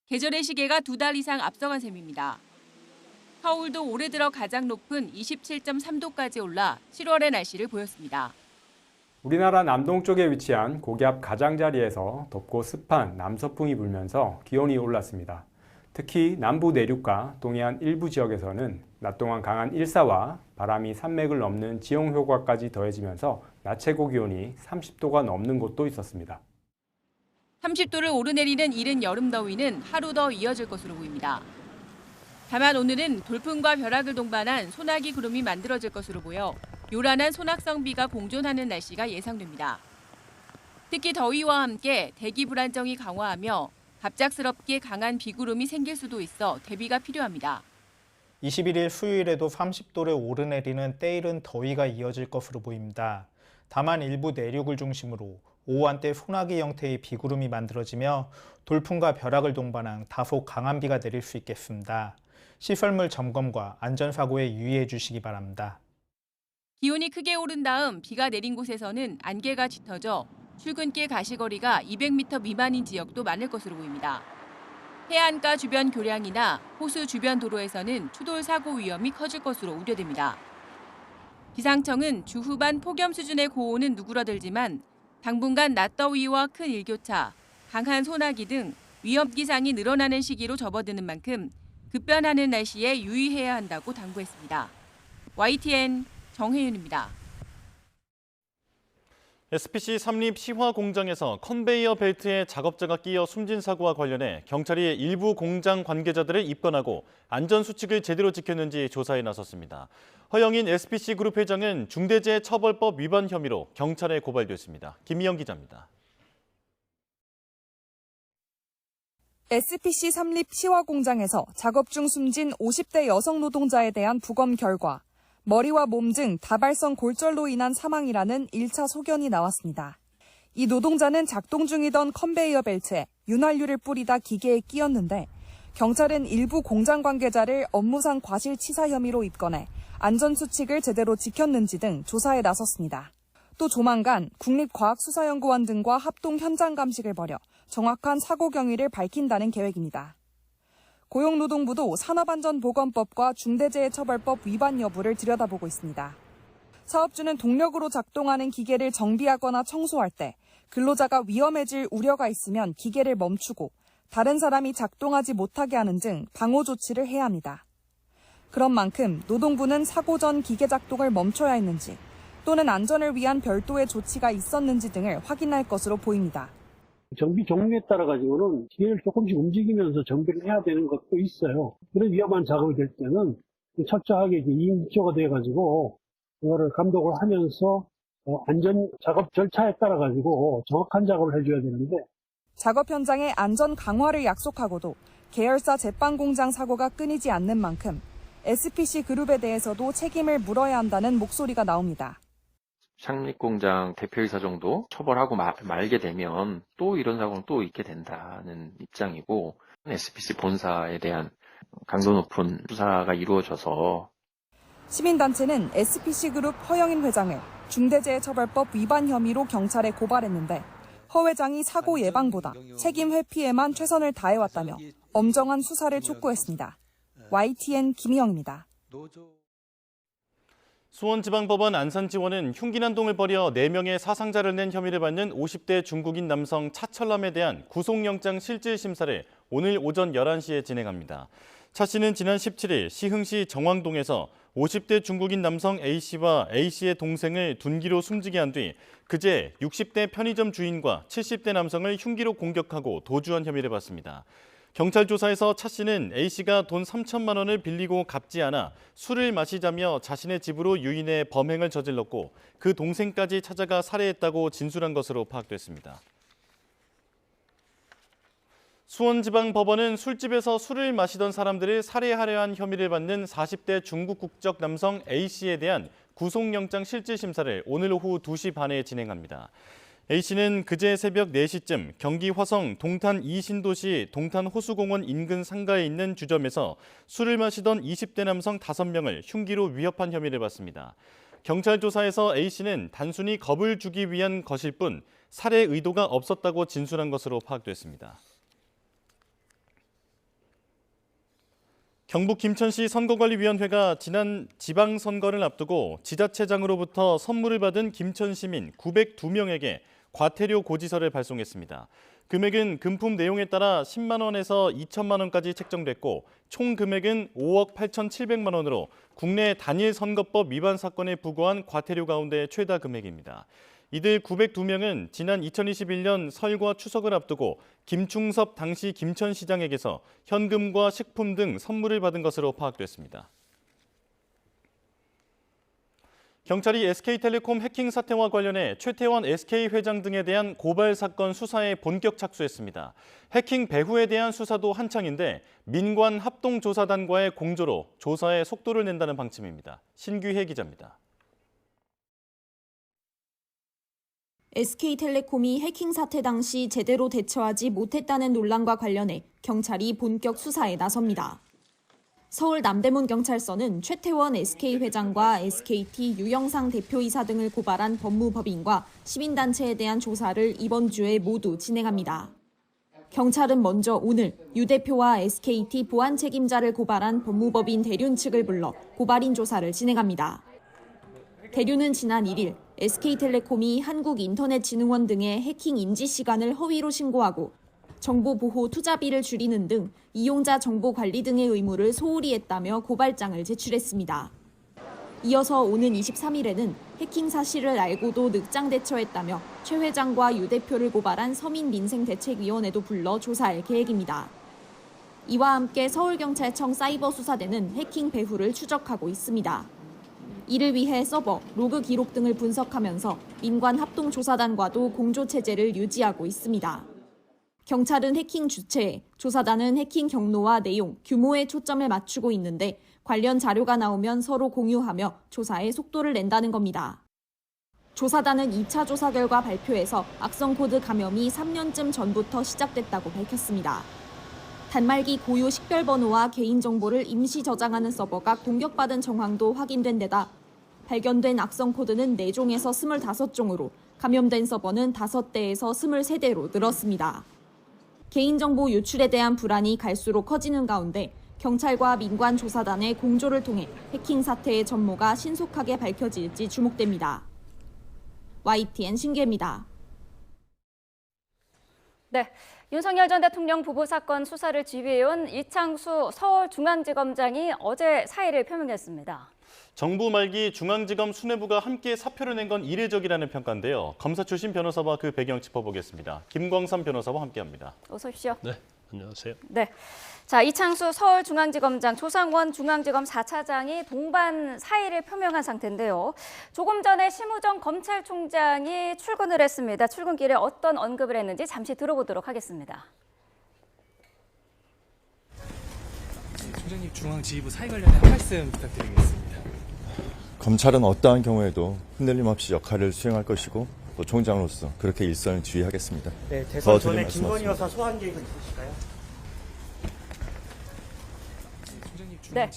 계절의 시계가 2달 이상 앞서간 셈입니다. 서울도 올해 들어 가장 높은 27.3도까지 올라 7월의 날씨를 보였습니다. 우리나라 남동쪽에 위치한 고기압 가장자리에서 덥고 습한 남서풍이 불면서 기온이 올랐습니다. 특히 남부 내륙과 동해안 일부 지역에서는 낮 동안 강한 일사와 바람이 산맥을 넘는 지형 효과까지 더해지면서 낮 최고 기온이 30도가 넘는 곳도 있었습니다. 30도를 오르내리는 이른 여름 더위는 하루 더 이어질 것으로 보입니다. 다만 오늘은 돌풍과 벼락을 동반한 소나기 구름이 만들어질 것으로 보여 요란한 소낙성 비가 공존하는 날씨가 예상됩니다. 특히 더위와 함께 대기 불안정이 강화하며 갑작스럽게 강한 비구름이 생길 수도 있어 대비가 필요합니다. 21일 수요일에도 30도를 오르내리는 때이른 더위가 이어질 것으로 보입니다. 다만 일부 내륙을 중심으로 오후 한때 소나기 형태의 비구름이 만들어지며 돌풍과 벼락을 동반한 다소 강한 비가 내릴 수 있겠습니다. 시설물 점검과 안전사고에 유의해 주시기 바랍니다. 기온이 크게 오른 다음 비가 내린 곳에서는 안개가 짙어져 출근길 가시거리가 200m 미만인 지역도 많을 것으로 보입니다. 해안가 주변 교량이나 호수 주변 도로에서는 추돌 사고 위험이 커질 것으로 우려됩니다. 기상청은 주 후반 폭염 수준의 고온은 누그러들지만 당분간 낮더위와 큰 일교차, 강한 소나기 등 위험 기상이 늘어나는 시기로 접어드는 만큼 급변하는 날씨에 유의해야 한다고 당부했습니다. YTN 정혜윤입니다. SPC 삼립 시화 공장에서 컨베이어 벨트에 작업자가 끼어 숨진 사고와 관련해 경찰이 일부 공장 관계자들을 입건하고 안전수칙을 제대로 지켰는지 조사에 나섰습니다. 허영인 SPC 그룹 회장은 중대재해처벌법 위반 혐의로 경찰에 고발됐습니다. 김미영 기자입니다. SPC 삼립 시화 공장에서 작업 중 숨진 50대 여성 노동자에 대한 부검 결과 머리와 몸 등 다발성 골절로 인한 사망이라는 1차 소견이 나왔습니다. 이 노동자는 작동 중이던 컨베이어 벨트에 윤활유를 뿌리다 기계에 끼었는데 경찰은 일부 공장 관계자를 업무상 과실치사 혐의로 입건해 안전수칙을 제대로 지켰는지 등 조사에 나섰습니다. 또 조만간 국립과학수사연구원 등과 합동 현장 감식을 벌여 정확한 사고 경위를 밝힌다는 계획입니다. 고용노동부도 산업안전보건법과 중대재해처벌법 위반 여부를 들여다보고 있습니다. 사업주는 동력으로 작동하는 기계를 정비하거나 청소할 때 근로자가 위험해질 우려가 있으면 기계를 멈추고 다른 사람이 작동하지 못하게 하는 등 방호 조치를 해야 합니다. 그런 만큼 노동부는 사고 전 기계 작동을 멈춰야 했는지 또는 안전을 위한 별도의 조치가 있었는지 등을 확인할 것으로 보입니다. 정비 종류에 따라 가지고는 기계를 조금씩 움직이면서 정비를 해야 되는 것도 있어요. 그런 위험한 작업이 될 때는 철저하게 2인조가 돼 가지고 그거를 감독을 하면서 안전 작업 절차에 따라 가지고 정확한 작업을 해줘야 되는데 작업 현장의 안전 강화를 약속하고도 계열사 제빵 공장 사고가 끊이지 않는 만큼 SPC 그룹에 대해서도 책임을 물어야 한다는 목소리가 나옵니다. 상립공장 대표이사 정도 처벌하고 말게 되면 또 이런 사고는 또 있게 된다는 입장이고 SPC 본사에 대한 강도 높은 수사가 이루어져서 시민단체는 SPC 그룹 허영인 회장을 중대재해처벌법 위반 혐의로 경찰에 고발했는데 허 회장이 사고 예방보다 책임 회피에만 최선을 다해왔다며 엄정한 수사를 촉구했습니다. YTN 김희영입니다. 수원지방법원 안산지원은 흉기난동을 벌여 4명의 사상자를 낸 혐의를 받는 50대 중국인 남성 차철남에 대한 구속영장 실질심사를 오늘 오전 11시에 진행합니다. 차 씨는 지난 17일 시흥시 정왕동에서 50대 중국인 남성 A씨와 A씨의 동생을 둔기로 숨지게 한 뒤 그제 60대 편의점 주인과 70대 남성을 흉기로 공격하고 도주한 혐의를 받습니다. 경찰 조사에서 차 씨는 A씨가 돈 3천만 원을 빌리고 갚지 않아 술을 마시자며 자신의 집으로 유인해 범행을 저질렀고 그 동생까지 찾아가 살해했다고 진술한 것으로 파악됐습니다. 수원지방법원은 술집에서 술을 마시던 사람들을 살해하려 한 혐의를 받는 40대 중국 국적 남성 A씨에 대한 구속영장 실질심사를 오늘 오후 2시 반에 진행합니다. A씨는 그제 새벽 4시쯤 경기 화성 동탄 이신도시 동탄 호수공원 인근 상가에 있는 주점에서 술을 마시던 20대 남성 5명을 흉기로 위협한 혐의를 받습니다. 경찰 조사에서 A씨는 단순히 겁을 주기 위한 것일 뿐 살해 의도가 없었다고 진술한 것으로 파악됐습니다. 경북 김천시 선거관리위원회가 지난 지방선거를 앞두고 지자체장으로부터 선물을 받은 김천 시민 902명에게 과태료 고지서를 발송했습니다. 금액은 금품 내용에 따라 10만 원에서 2천만 원까지 책정됐고 총 금액은 5억 8,700만 원으로 국내 단일 선거법 위반 사건에 부과한 과태료 가운데 최다 금액입니다. 이들 902명은 지난 2021년 설과 추석을 앞두고 김충섭 당시 김천시장에게서 현금과 식품 등 선물을 받은 것으로 파악됐습니다. 경찰이 SK텔레콤 해킹 사태와 관련해 최태원 SK 회장 등에 대한 고발 사건 수사에 본격 착수했습니다. 해킹 배후에 대한 수사도 한창인데 민관 합동조사단과의 공조로 조사에 속도를 낸다는 방침입니다. 신규혜 기자입니다. SK텔레콤이 해킹 사태 당시 제대로 대처하지 못했다는 논란과 관련해 경찰이 본격 수사에 나섭니다. 서울 남대문 경찰서는 최태원 SK 회장과 SKT 유영상 대표이사 등을 고발한 법무법인과 시민단체에 대한 조사를 이번 주에 모두 진행합니다. 경찰은 먼저 오늘 유 대표와 SKT 보안 책임자를 고발한 법무법인 대륜 측을 불러 고발인 조사를 진행합니다. 대륜은 지난 1일 SK텔레콤이 한국인터넷진흥원 등의 해킹 인지 시간을 허위로 신고하고 정보보호 투자비를 줄이는 등 이용자 정보 관리 등의 의무를 소홀히 했다며 고발장을 제출했습니다. 이어서 오는 23일에는 해킹 사실을 알고도 늑장 대처했다며 최 회장과 유 대표를 고발한 서민민생대책위원회도 불러 조사할 계획입니다. 이와 함께 서울경찰청 사이버수사대는 해킹 배후를 추적하고 있습니다. 이를 위해 서버, 로그 기록 등을 분석하면서 민관 합동조사단과도 공조체제를 유지하고 있습니다. 경찰은 해킹 주체, 조사단은 해킹 경로와 내용, 규모에 초점을 맞추고 있는데 관련 자료가 나오면 서로 공유하며 조사에 속도를 낸다는 겁니다. 조사단은 2차 조사 결과 발표에서 악성 코드 감염이 3년쯤 전부터 시작됐다고 밝혔습니다. 단말기 고유 식별번호와 개인정보를 임시 저장하는 서버가 공격받은 정황도 확인된 데다 발견된 악성 코드는 4종에서 25종으로 감염된 서버는 5대에서 23대로 늘었습니다. 개인정보 유출에 대한 불안이 갈수록 커지는 가운데 경찰과 민관조사단의 공조를 통해 해킹 사태의 전모가 신속하게 밝혀질지 주목됩니다. YTN 신기혜입니다. 네, 윤석열 전 대통령 부부 사건 수사를 지휘해온 이창수 서울중앙지검장이 어제 사의를 표명했습니다. 정부 말기 중앙지검 수뇌부가 함께 사표를 낸 건 이례적이라는 평가인데요. 검사 출신 변호사와 그 배경 짚어보겠습니다. 김광삼 변호사와 함께합니다. 어서 오십시오. 네, 안녕하세요. 네, 자 이창수 서울중앙지검장, 조상원 중앙지검 4차장이 동반 사의를 표명한 상태인데요. 조금 전에 심우정 검찰총장이 출근을 했습니다. 출근길에 어떤 언급을 했는지 잠시 들어보도록 하겠습니다. 총장님, 중앙지휘부 사의 관련해 한 말씀 부탁드리겠습니다. 검찰은 어떠한 경우에도 흔들림 없이 역할을 수행할 것이고 또 총장으로서 그렇게 일선을 지휘하겠습니다. 네, 대선 전에 김건희 여사 소환 계획은 있으실까요? 네.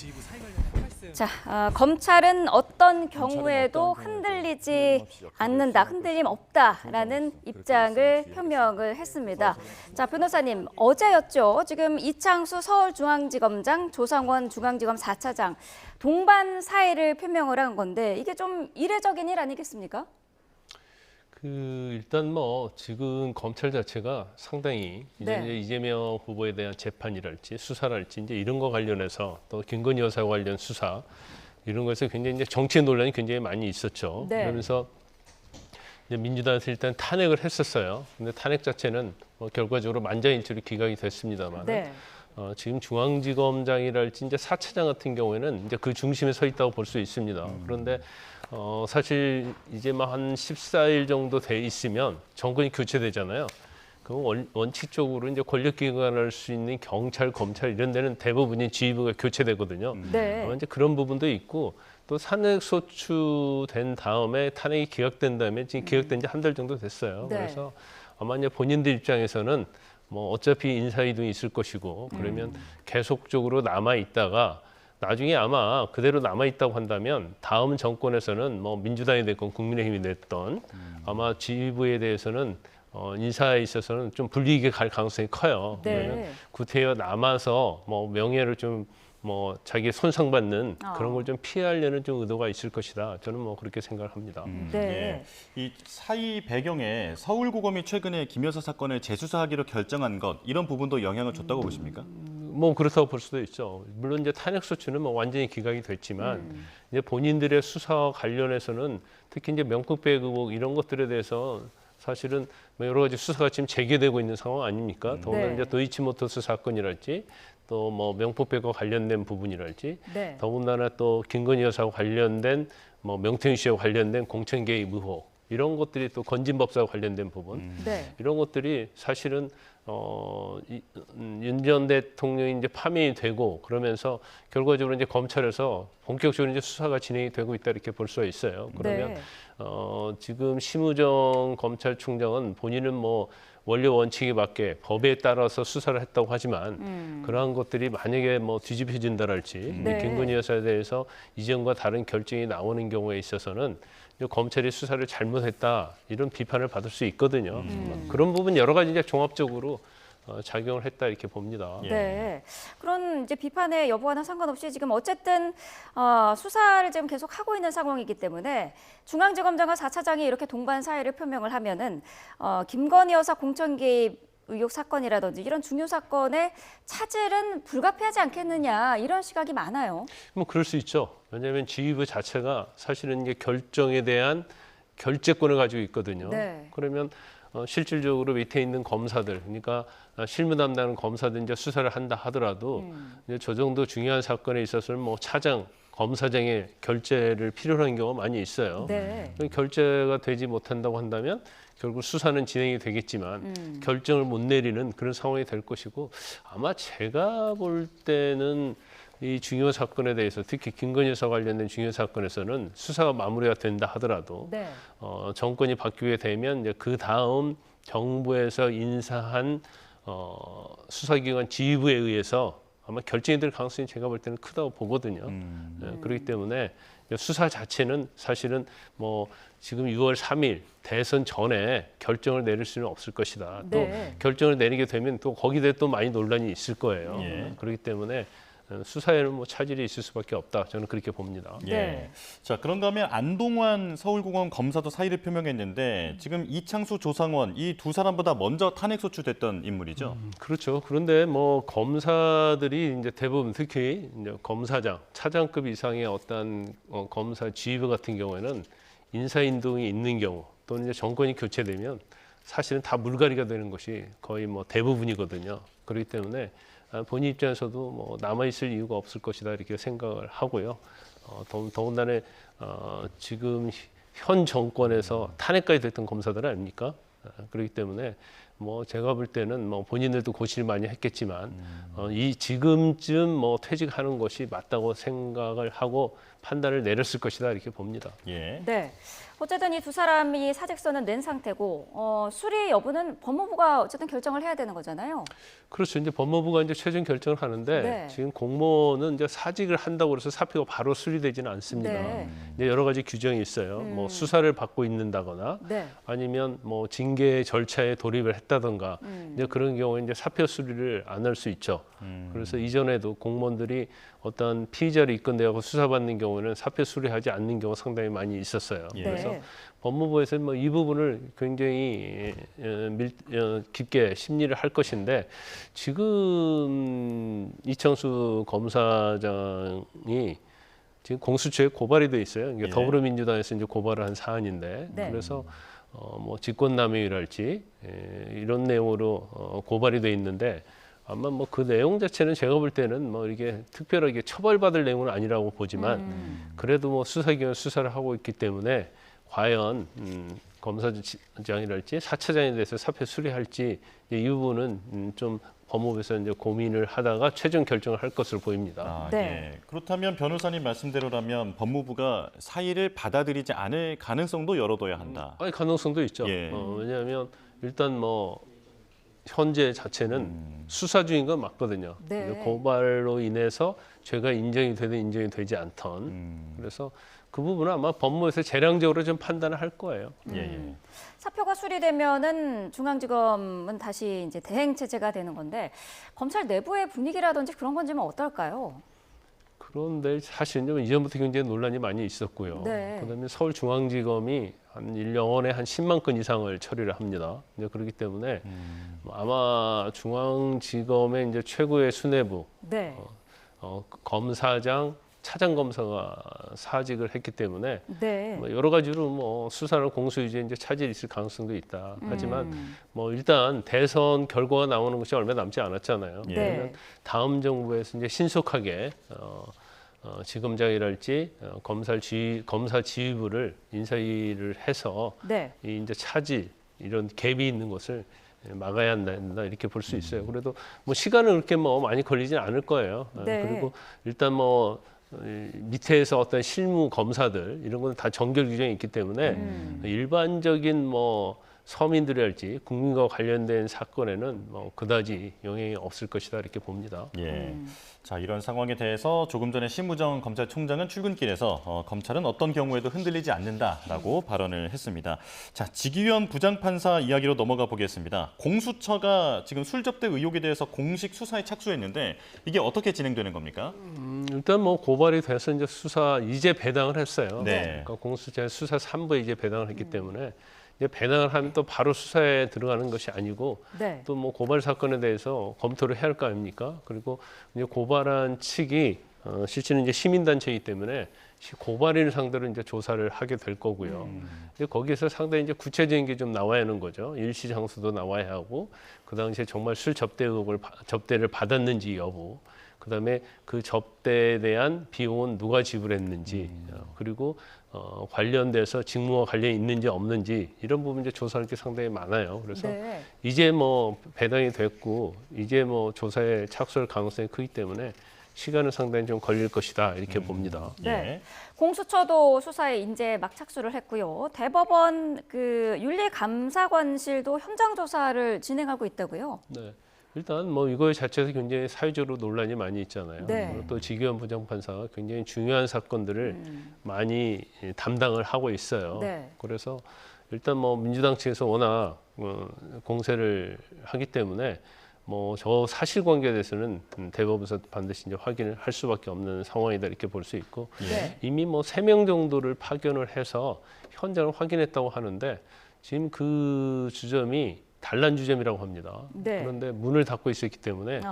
자, 검찰은 어떤 경우에도 흔들리지 않는다, 흔들림 없다라는 입장을 표명을 했습니다. 자, 변호사님, 어제였죠. 지금 이창수 서울중앙지검장, 조상원 중앙지검 4차장 동반 사의를 표명을 한 건데 이게 좀 이례적인 일 아니겠습니까? 일단 지금 검찰 자체가 상당히 이제 이재명 후보에 대한 재판이랄지 수사랄지 이제 이런 거 관련해서 또 김건희 여사 관련 수사 이런 것에서 굉장히 이제 정치 논란이 굉장히 많이 있었죠. 네. 그러면서 이제 민주당에서 일단 탄핵을 했었어요. 근데 탄핵 자체는 결과적으로 만장일치로 기각이 됐습니다만. 네. 지금 중앙지검장이랄지 이제 4차장 같은 경우에는 이제 그 중심에 서 있다고 볼 수 있습니다. 그런데 사실 이제 한 14일 정도 돼 있으면 정권이 교체되잖아요. 그럼 원칙적으로 이제 권력기관을 할 수 있는 경찰, 검찰 이런 데는 대부분이 지휘부가 교체되거든요. 네. 이제 그런 부분도 있고 또 탄핵 소추된 다음에 탄핵이 기각된 다음에 지금 기각된 지 한 달 정도 됐어요. 네. 그래서 아마 이제 본인들 입장에서는 어차피 인사이동이 있을 것이고 그러면 계속적으로 남아 있다가 나중에 아마 그대로 남아 있다고 한다면 다음 정권에서는 민주당이 됐건 국민의힘이 됐던 아마 지휘부에 대해서는 인사에 있어서는 좀 불리하게 갈 가능성이 커요. 네. 그러면 구태여 남아서 명예를 좀 뭐 자기 손상받는 그런 걸 좀 피하려는 좀 의도가 있을 것이다. 저는 뭐 그렇게 생각을 합니다. 예. 이 사이 배경에 서울고검이 최근에 김 여사 사건을 재수사하기로 결정한 것 이런 부분도 영향을 줬다고 보십니까? 뭐 그렇다고 볼 수도 있죠. 물론 이제 탄핵 소추는 뭐 완전히 기각이 됐지만 이제 본인들의 수사와 관련해서는 특히 이제 명품백 의혹 이런 것들에 대해서 사실은 뭐 여러 가지 수사가 지금 재개되고 있는 상황 아닙니까? 더군다나 이제 도이치모터스 사건이랄지 또 뭐 명품백과 관련된 부분이랄지 더군다나 또 김건희 여사와 관련된 뭐 명태균 씨와 관련된 공천 개입 의혹 이런 것들이 또 건진법사와 관련된 부분 이런 것들이 사실은 윤 전 대통령이 이제 파면이 되고 그러면서 결과적으로 이제 검찰에서 본격적으로 이제 수사가 진행이 되고 있다 이렇게 볼 수가 있어요. 그러면 지금 심우정 검찰총장은 본인은 뭐 원리 원칙에 맞게 법에 따라서 수사를 했다고 하지만 그러한 것들이 만약에 뭐 뒤집혀진다랄지 김건희 여사에 대해서 이전과 다른 결정이 나오는 경우에 있어서는 검찰이 수사를 잘못했다 이런 비판을 받을 수 있거든요. 그런 부분 여러 가지 이제 종합적으로 작용을 했다 이렇게 봅니다. 네. 그런 이제 비판의 여부와는 상관없이 지금 어쨌든 수사를 지금 계속 하고 있는 상황이기 때문에 중앙지검장과 4차장이 이렇게 동반 사의를 표명을 하면은 김건희 여사 공천 개입 의혹 사건이라든지 이런 중요 사건의 차질은 불가피하지 않겠느냐 이런 시각이 많아요. 뭐 그럴 수 있죠. 왜냐하면 지휘부 자체가 사실은 이게 결정에 대한 결재권을 가지고 있거든요. 그러면 실질적으로 밑에 있는 검사들, 그러니까 실무 담당하는 검사들 이제 수사를 한다 하더라도 이제 저 정도 중요한 사건에 있어서는 뭐 차장, 검사장의 결재를 필요로 하는 경우가 많이 있어요. 결재가 되지 못한다고 한다면 결국 수사는 진행이 되겠지만 결정을 못 내리는 그런 상황이 될 것이고 아마 제가 볼 때는 이 중요 사건에 대해서 특히 김건희 여사 관련된 중요 사건에서는 수사가 마무리가 된다 하더라도 정권이 바뀌게 되면 이제 그 다음 정부에서 인사한 수사기관 지휘부에 의해서 아마 결정이 될 가능성이 제가 볼 때는 크다고 보거든요. 그렇기 때문에 수사 자체는 사실은 뭐 지금 6월 3일 대선 전에 결정을 내릴 수는 없을 것이다. 또 결정을 내리게 되면 또 거기에 대해 또 많이 논란이 있을 거예요. 그렇기 때문에 수사에는 뭐 차질이 있을 수밖에 없다. 저는 그렇게 봅니다. 자, 그런가 하면 안동환 서울고검 검사도 사의를 표명했는데 지금 이창수, 조상원 이 두 사람보다 먼저 탄핵 소추됐던 인물이죠. 그렇죠. 그런데 뭐 검사들이 이제 대부분 특히 이제 검사장, 차장급 이상의 어떤 검사 지휘부 같은 경우에는 인사 인동이 있는 경우 또는 이제 정권이 교체되면 사실은 다 물갈이가 되는 것이 거의 뭐 대부분이거든요. 그렇기 때문에 본인 입장에서도 뭐 남아있을 이유가 없을 것이다 이렇게 생각을 하고요. 더군다나 지금 현 정권에서 탄핵까지 됐던 검사들 아닙니까? 그렇기 때문에 뭐 제가 볼 때는 뭐 본인들도 고시를 많이 했겠지만 이 지금쯤 뭐 퇴직하는 것이 맞다고 생각을 하고 판단을 내렸을 것이다 이렇게 봅니다. 네. 어쨌든 이 두 사람이 사직서는 낸 상태고 수리 여부는 법무부가 어쨌든 결정을 해야 되는 거잖아요. 그렇죠. 이제 법무부가 이제 최종 결정을 하는데 지금 공무원은 이제 사직을 한다고 해서 사표가 바로 수리되지는 않습니다. 이제 여러 가지 규정이 있어요. 뭐 수사를 받고 있는다거나 아니면 뭐 징계 절차에 돌입을 했다던가 이제 그런 경우에 이제 사표 수리를 안 할 수 있죠. 그래서 이전에도 공무원들이 어떤 피의자를 입건되고 수사받는 경우는 사표 수리하지 않는 경우가 상당히 많이 있었어요. 그래서 법무부에서는 뭐 이 부분을 굉장히 깊게 심리를 할 것인데 지금 이창수 검사장이 지금 공수처에 고발이 돼 있어요. 그러니까 더불어민주당에서 이제 고발을 한 사안인데 그래서 뭐 직권남용이랄지 이런 내용으로 고발이 돼 있는데 아마 뭐 그 내용 자체는 제가 볼 때는 뭐 이게 특별하게 처벌받을 내용은 아니라고 보지만 그래도 뭐 수사기관 수사를 하고 있기 때문에 과연 검사장이랄지 4차장에 대해서 사표 수리할지 이 부분은 좀 법무부에서 이제 고민을 하다가 최종 결정을 할 것으로 보입니다. 그렇다면 변호사님 말씀대로라면 법무부가 사의를 받아들이지 않을 가능성도 열어둬야 한다. 아니, 가능성도 있죠. 왜냐하면 일단 뭐 현재 자체는 수사 중인 건 맞거든요. 고발로 인해서 죄가 인정이 되든 인정이 되지 않던 그래서 그 부분은 아마 법무부에서 재량적으로 좀 판단을 할 거예요. 사표가 수리되면은 중앙지검은 다시 이제 대행 체제가 되는 건데 검찰 내부의 분위기라든지 그런 건 좀 어떨까요? 그런데 사실은 이전부터 굉장히 논란이 많이 있었고요. 네. 그다음에 서울중앙지검이 한 1년에 한 10만 건 이상을 처리를 합니다. 이제 그렇기 때문에 아마 중앙지검의 이제 최고의 수뇌부 네. 검사장, 차장검사가 사직을 했기 때문에 네. 뭐 여러 가지로 뭐 수사나 공소유지에 이제 차질이 있을 가능성도 있다. 하지만 뭐 일단 대선 결과가 나오는 것이 얼마 남지 않았잖아요. 네. 그러면 다음 정부에서 이제 신속하게 지검장이랄지 검사 지휘부를 인사를 해서 네. 이 이제 차질 이런 갭이 있는 것을 막아야 한다 이렇게 볼 수 있어요. 그래도 뭐 시간은 그렇게 뭐 많이 걸리진 않을 거예요. 네. 그리고 일단 뭐 밑에서 어떤 실무 검사들 이런 건 다 정결 규정이 있기 때문에 일반적인 뭐 서민들이랄지 국민과 관련된 사건에는 뭐 그다지 영향이 없을 것이다 이렇게 봅니다. 예. 자, 이런 상황에 대해서 조금 전에 심우정 검찰총장은 출근길에서 검찰은 어떤 경우에도 흔들리지 않는다라고 발언을 했습니다. 자, 지기현 부장판사 이야기로 넘어가 보겠습니다. 공수처가 지금 술접대 의혹에 대해서 공식 수사에 착수했는데 이게 어떻게 진행되는 겁니까? 일단 뭐 고발이 돼서 이제 수사 이제 배당을 했어요. 네. 그러니까 공수처 수사 3부에 이제 배당을 했기 때문에 이제 배당을 하면 또 바로 수사에 들어가는 것이 아니고 네. 또 뭐 고발 사건에 대해서 검토를 해야 할 거 아닙니까? 그리고 이제 고발한 측이 실제는 이제 시민단체이기 때문에 고발인을 상대로 이제 조사를 하게 될 거고요. 이제 거기에서 상당히 이제 구체적인 게 좀 나와야 하는 거죠. 일시 장소도 나와야 하고 그 당시에 정말 술 접대 의혹을 접대를 받았는지 여부. 그다음에 그 접대에 대한 비용은 누가 지불했는지 그리고 관련돼서 직무와 관련이 있는지 없는지 이런 부분 이제 조사할 게 상당히 많아요. 그래서 네. 이제 뭐 배당이 됐고 이제 뭐 조사에 착수할 가능성이 크기 때문에 시간은 상당히 좀 걸릴 것이다 이렇게 봅니다. 네. 공수처도 수사에 이제 막 착수를 했고요. 대법원 그 윤리감사관실도 현장 조사를 진행하고 있다고요. 네. 일단 뭐 이거 자체에서 굉장히 사회적으로 논란이 많이 있잖아요. 네. 그리고 또 지기현 부장판사가 굉장히 중요한 사건들을 많이 담당을 하고 있어요. 네. 그래서 일단 뭐 민주당 측에서 워낙 공세를 하기 때문에 뭐 저 사실관계에 대해서는 대법원에서 반드시 이제 확인을 할 수밖에 없는 상황이다 이렇게 볼 수 있고 네. 이미 뭐 3명 정도를 파견을 해서 현장을 확인했다고 하는데 지금 그 주점이 단란 주점이라고 합니다. 네. 그런데 문을 닫고 있었기 때문에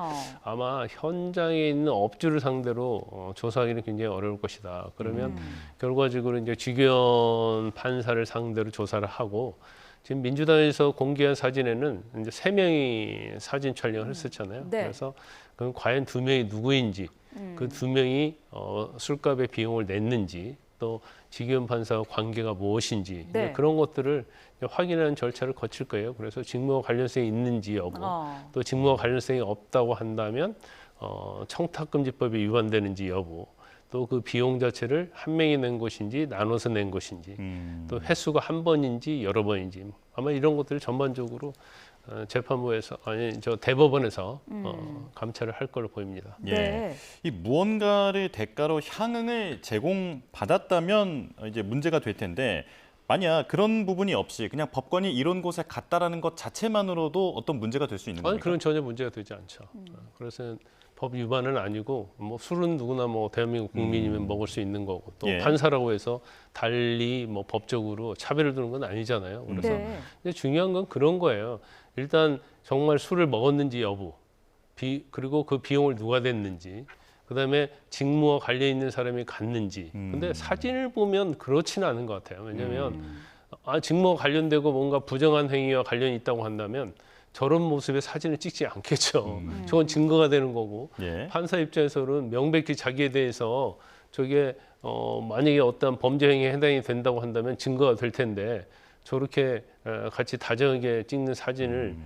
아마 현장에 있는 업주를 상대로 조사하기는 굉장히 어려울 것이다. 그러면 결과적으로 이제 지기현 판사를 상대로 조사를 하고 지금 민주당에서 공개한 사진에는 이제 3명이 사진 촬영을 했었잖아요. 네. 그래서 그럼 과연 2명이 누구인지, 그 2명이 술값의 비용을 냈는지, 또 지기현 판사와 관계가 무엇인지 네. 이제 그런 것들을 확인하는 절차를 거칠 거예요. 그래서 직무와 관련성이 있는지 여부, 또 직무와 관련성이 없다고 한다면 청탁금지법이 위반되는지 여부, 또 그 비용 자체를 한 명이 낸 것인지 나눠서 낸 것인지, 또 횟수가 한 번인지 여러 번인지 아마 이런 것들을 전반적으로 재판부에서 대법원에서 감찰을 할 걸로 보입니다. 예. 네. 이 무언가를 대가로 향응을 제공받았다면 이제 문제가 될 텐데 만약 그런 부분이 없이 그냥 법관이 이런 곳에 갔다라는 것 자체만으로도 어떤 문제가 될 수 있는 아니, 겁니까? 그런 전혀 문제가 되지 않죠. 그래서 법 위반은 아니고 뭐 술은 누구나 뭐 대한민국 국민이면 먹을 수 있는 거고 또 예. 판사라고 해서 달리 뭐 법적으로 차별을 두는 건 아니잖아요. 그래서 네. 근데 중요한 건 그런 거예요. 일단 정말 술을 먹었는지 여부, 그리고 그 비용을 누가 냈는지, 그다음에 직무와 관련 있는 사람이 갔는지. 근데 사진을 보면 그렇지는 않은 것 같아요. 왜냐하면 직무와 관련되고 뭔가 부정한 행위와 관련이 있다고 한다면 저런 모습의 사진을 찍지 않겠죠. 저건 증거가 되는 거고 예. 판사 입장에서는 명백히 자기에 대해서 저게 만약에 어떤 범죄 행위에 해당이 된다고 한다면 증거가 될 텐데 저렇게 같이 다정하게 찍는 사진을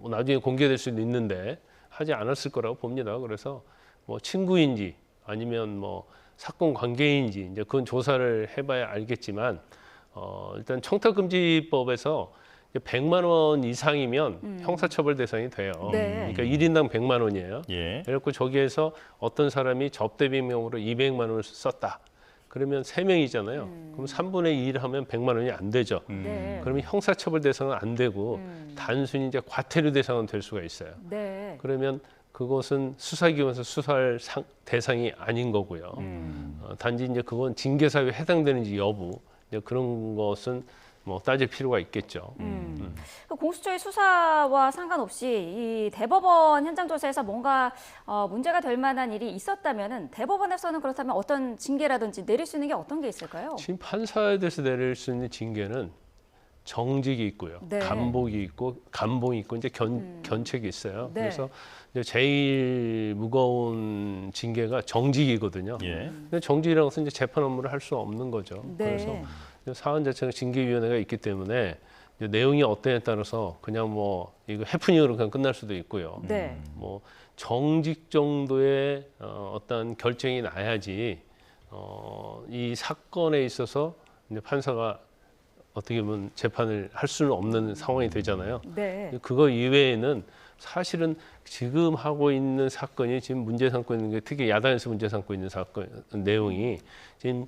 나중에 공개될 수도 있는데 하지 않았을 거라고 봅니다. 그래서 뭐 친구인지 아니면 뭐 사건 관계인지 이제 그건 조사를 해봐야 알겠지만 일단 청탁금지법에서 100만 원 이상이면 형사처벌 대상이 돼요. 네. 그러니까 1인당 100만 원이에요. 예. 그래갖고 저기에서 어떤 사람이 접대비용으로 200만 원을 썼다. 그러면 3명이잖아요. 그럼 3분의 2를 하면 100만 원이 안 되죠. 네. 그러면 형사처벌 대상은 안 되고 단순히 이제 과태료 대상은 될 수가 있어요. 네. 그러면 그것은 수사기관에서 수사할 대상이 아닌 거고요. 단지 이제 그건 징계사유에 해당되는지 여부 이제 그런 것은 뭐 따질 필요가 있겠죠. 공수처의 수사와 상관없이 이 대법원 현장 조사에서 뭔가 문제가 될 만한 일이 있었다면은 대법원에서는 그렇다면 어떤 징계라든지 내릴 수 있는 게 어떤 게 있을까요? 지금 판사에 대해서 내릴 수 있는 징계는 정직이 있고요, 네. 감봉이 있고 이제 견책이 있어요. 네. 그래서 이제 제일 무거운 징계가 정직이거든요. 근데 정직이라는 것은 이제 재판 업무를 할 수 없는 거죠. 네. 그래서 사안 자체가 징계위원회가 있기 때문에 이제 내용이 어떠냐에 따라서 그냥 뭐 이거 해프닝으로 그냥 끝날 수도 있고요. 네. 뭐 정직 정도의 어떤 결정이 나야지 이 사건에 있어서 이제 판사가 어떻게 보면 재판을 할 수는 없는 상황이 되잖아요. 네. 그거 이외에는 사실은 지금 하고 있는 사건이 지금 문제 삼고 있는 게 특히 야당에서 문제 삼고 있는 사건 내용이 지금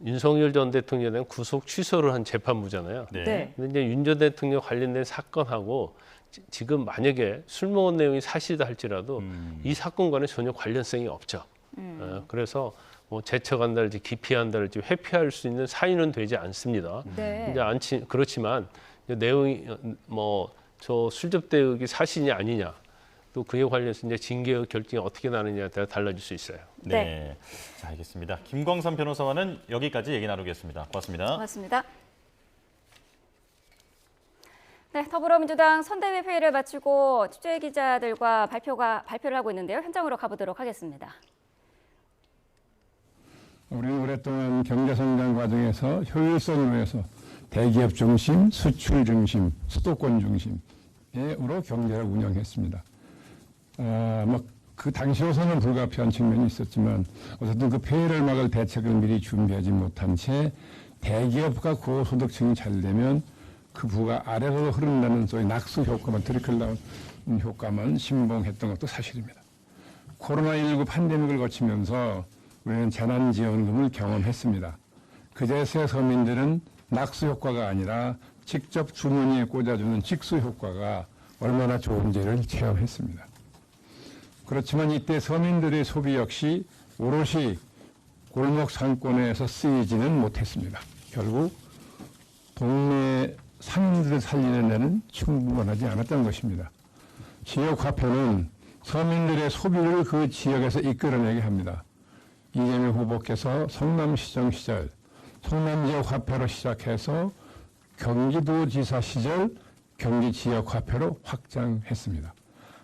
윤석열 전 대통령에 대한 구속 취소를 한 재판부잖아요. 네. 근데 이제 윤 전 대통령 관련된 사건하고 지금 만약에 술 먹은 내용이 사실이다 할지라도 이 사건과는 전혀 관련성이 없죠. 그래서 뭐 제척한다든지 기피한다든지 회피할 수 있는 사유는 되지 않습니다. 네. 이제 그렇지만 내용이 뭐 저 술접대 의혹이 사실이냐 아니냐 또 그에 관련해서 이제 징계 결정이 어떻게 나느냐에 따라 달라질 수 있어요. 네. 자, 알겠습니다. 김광삼 변호사와는 여기까지 얘기 나누겠습니다. 고맙습니다. 고맙습니다. 네, 더불어민주당 선대위 회의를 마치고 취재 기자들과 발표를 하고 있는데요. 현장으로 가보도록 하겠습니다. 우리는 오랫동안 경제성장 과정에서 효율성을 위해서 대기업 중심, 수출 중심, 수도권 중심으로 경제를 운영했습니다. 그 당시로서는 불가피한 측면이 있었지만 어쨌든 그 폐해를 막을 대책을 미리 준비하지 못한 채 대기업과 고소득층이 잘 되면 그 부가 아래로 흐른다는 소위 낙수 효과만 트리클다운 효과만 신봉했던 것도 사실입니다. 코로나19 팬데믹을 거치면서 우리는 재난지원금을 경험했습니다. 그제서야 서민들은 낙수 효과가 아니라 직접 주머니에 꽂아주는 직수 효과가 얼마나 좋은지를 체험했습니다. 그렇지만 이때 서민들의 소비 역시 오롯이 골목 상권에서 쓰이지는 못했습니다. 결국 동네 상인들을 살리는 데는 충분하지 않았던 것입니다. 지역화폐는 서민들의 소비를 그 지역에서 이끌어내게 합니다. 이재명 후보께서 성남시정 시절 성남지역 화폐로 시작해서 경기도지사 시절 경기지역화폐로 확장했습니다.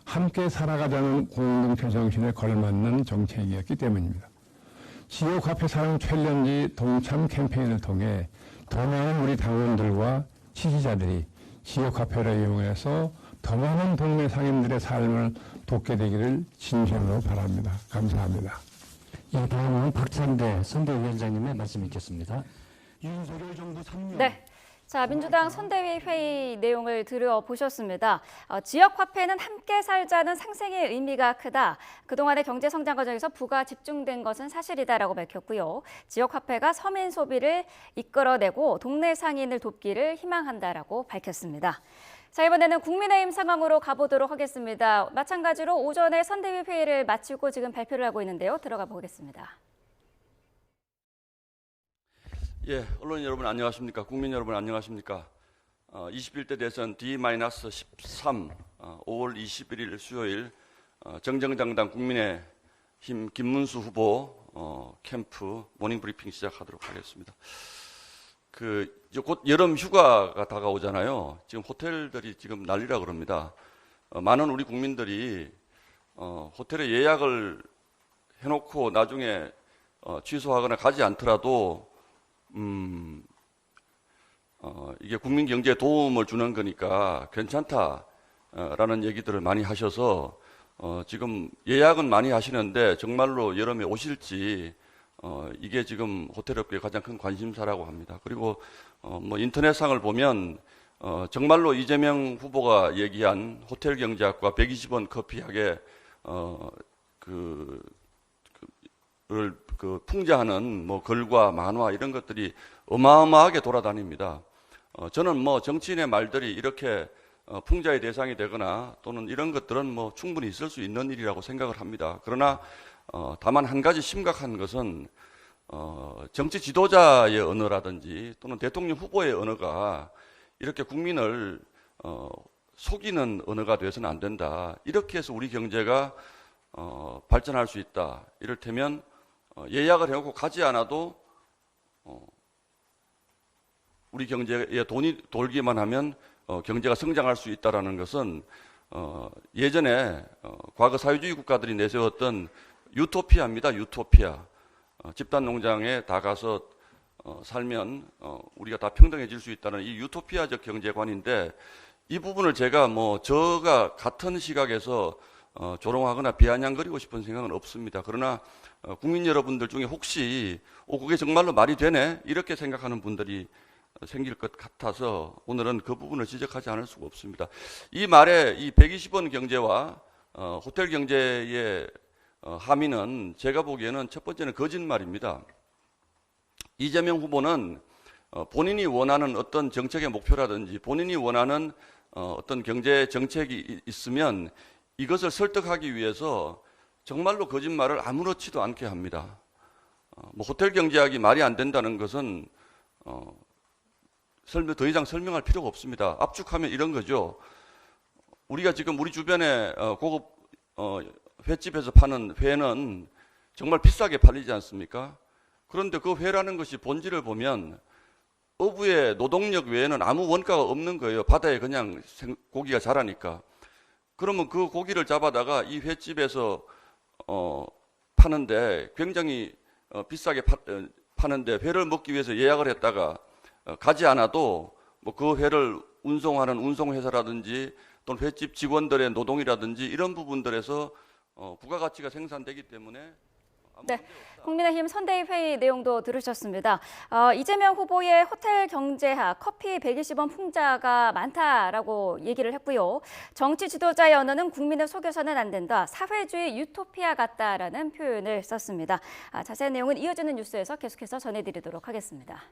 함께 살아가자는 공동체 정신에 걸맞는 정책이었기 때문입니다. 지역화폐 사용 챌린지 동참 캠페인을 통해 더 많은 우리 당원들과 지지자들이 지역화폐를 이용해서 더 많은 동네 상인들의 삶을 돕게 되기를 진심으로 바랍니다. 감사합니다. 예, 다음은 박찬대 선대위원장님의 말씀 있겠습니다. 윤석열 정부 3년. 네. 자, 민주당 선대위 회의 내용을 들어보셨습니다. 지역화폐는 함께 살자는 상생의 의미가 크다. 그동안의 경제성장 과정에서 부가 집중된 것은 사실이다라고 밝혔고요. 지역화폐가 서민 소비를 이끌어내고 동네 상인을 돕기를 희망한다라고 밝혔습니다. 자, 이번에는 국민의힘 상황으로 가보도록 하겠습니다. 마찬가지로 오전에 선대위 회의를 마치고 지금 발표를 하고 있는데요. 들어가 보겠습니다. 예, 언론 여러분 안녕하십니까? 국민 여러분 안녕하십니까? 21대 대선 D-13 5월 21일 수요일 정정당당 국민의힘 김문수 후보 캠프 모닝 브리핑 시작하도록 하겠습니다. 이제 곧 여름 휴가가 다가오잖아요. 지금 호텔들이 지금 난리라 그럽니다. 많은 우리 국민들이 호텔에 예약을 해놓고 나중에 취소하거나 가지 않더라도 이게 국민 경제에 도움을 주는 거니까 괜찮다라는 얘기들을 많이 하셔서 지금 예약은 많이 하시는데 정말로 여름에 오실지 이게 지금 호텔업계의 가장 큰 관심사라고 합니다. 그리고 뭐 인터넷상을 보면 정말로 이재명 후보가 얘기한 호텔 경제학과 120원 커피약에 풍자하는 뭐 글과 만화 이런 것들이 어마어마하게 돌아다닙니다. 저는 뭐 정치인의 말들이 이렇게 풍자의 대상이 되거나 또는 이런 것들은 뭐 충분히 있을 수 있는 일이라고 생각을 합니다. 그러나 다만 한 가지 심각한 것은 정치 지도자의 언어라든지 또는 대통령 후보의 언어가 이렇게 국민을 속이는 언어가 되어서는 안 된다. 이렇게 해서 우리 경제가 발전할 수 있다. 이를테면 예약을 해놓고 가지 않아도 우리 경제에 돈이 돌기만 하면 경제가 성장할 수 있다는 것은 예전에 과거 사회주의 국가들이 내세웠던 유토피아입니다. 유토피아. 집단 농장에 다 가서 살면 우리가 다 평등해질 수 있다는 이 유토피아적 경제관인데 이 부분을 제가 저가 같은 시각에서 조롱하거나 비아냥거리고 싶은 생각은 없습니다. 그러나 국민 여러분들 중에 혹시 그게 정말로 말이 되네? 이렇게 생각하는 분들이 생길 것 같아서 오늘은 그 부분을 지적하지 않을 수가 없습니다. 이 말에 이 120원 경제와 호텔 경제의 함의는 제가 보기에는 첫 번째는 거짓말입니다. 이재명 후보는 본인이 원하는 어떤 정책의 목표라든지 본인이 원하는 어떤 경제 정책이 있으면 이것을 설득하기 위해서 정말로 거짓말을 아무렇지도 않게 합니다. 호텔 경제학이 말이 안 된다는 것은 더 이상 설명할 필요가 없습니다. 압축하면 이런 거죠. 우리가 지금 우리 주변에 고급 횟집에서 파는 회는 정말 비싸게 팔리지 않습니까? 그런데 그 회라는 것이 본질을 보면 어부의 노동력 외에는 아무 원가가 없는 거예요. 바다에 그냥 고기가 자라니까. 그러면 그 고기를 잡아다가 이 횟집에서 파는데 굉장히 비싸게 파는데 회를 먹기 위해서 예약을 했다가 가지 않아도 그 회를 운송하는 운송회사라든지 또는 횟집 직원들의 노동이라든지 이런 부분들에서 부가가치가 생산되기 때문에 네, 국민의힘 선대위 회의 내용도 들으셨습니다. 이재명 후보의 호텔 경제학, 커피 120원 풍자가 많다라고 얘기를 했고요. 정치 지도자의 언어는 국민을 속여서는 안 된다. 사회주의 유토피아 같다라는 표현을 썼습니다. 자세한 내용은 이어지는 뉴스에서 계속해서 전해드리도록 하겠습니다.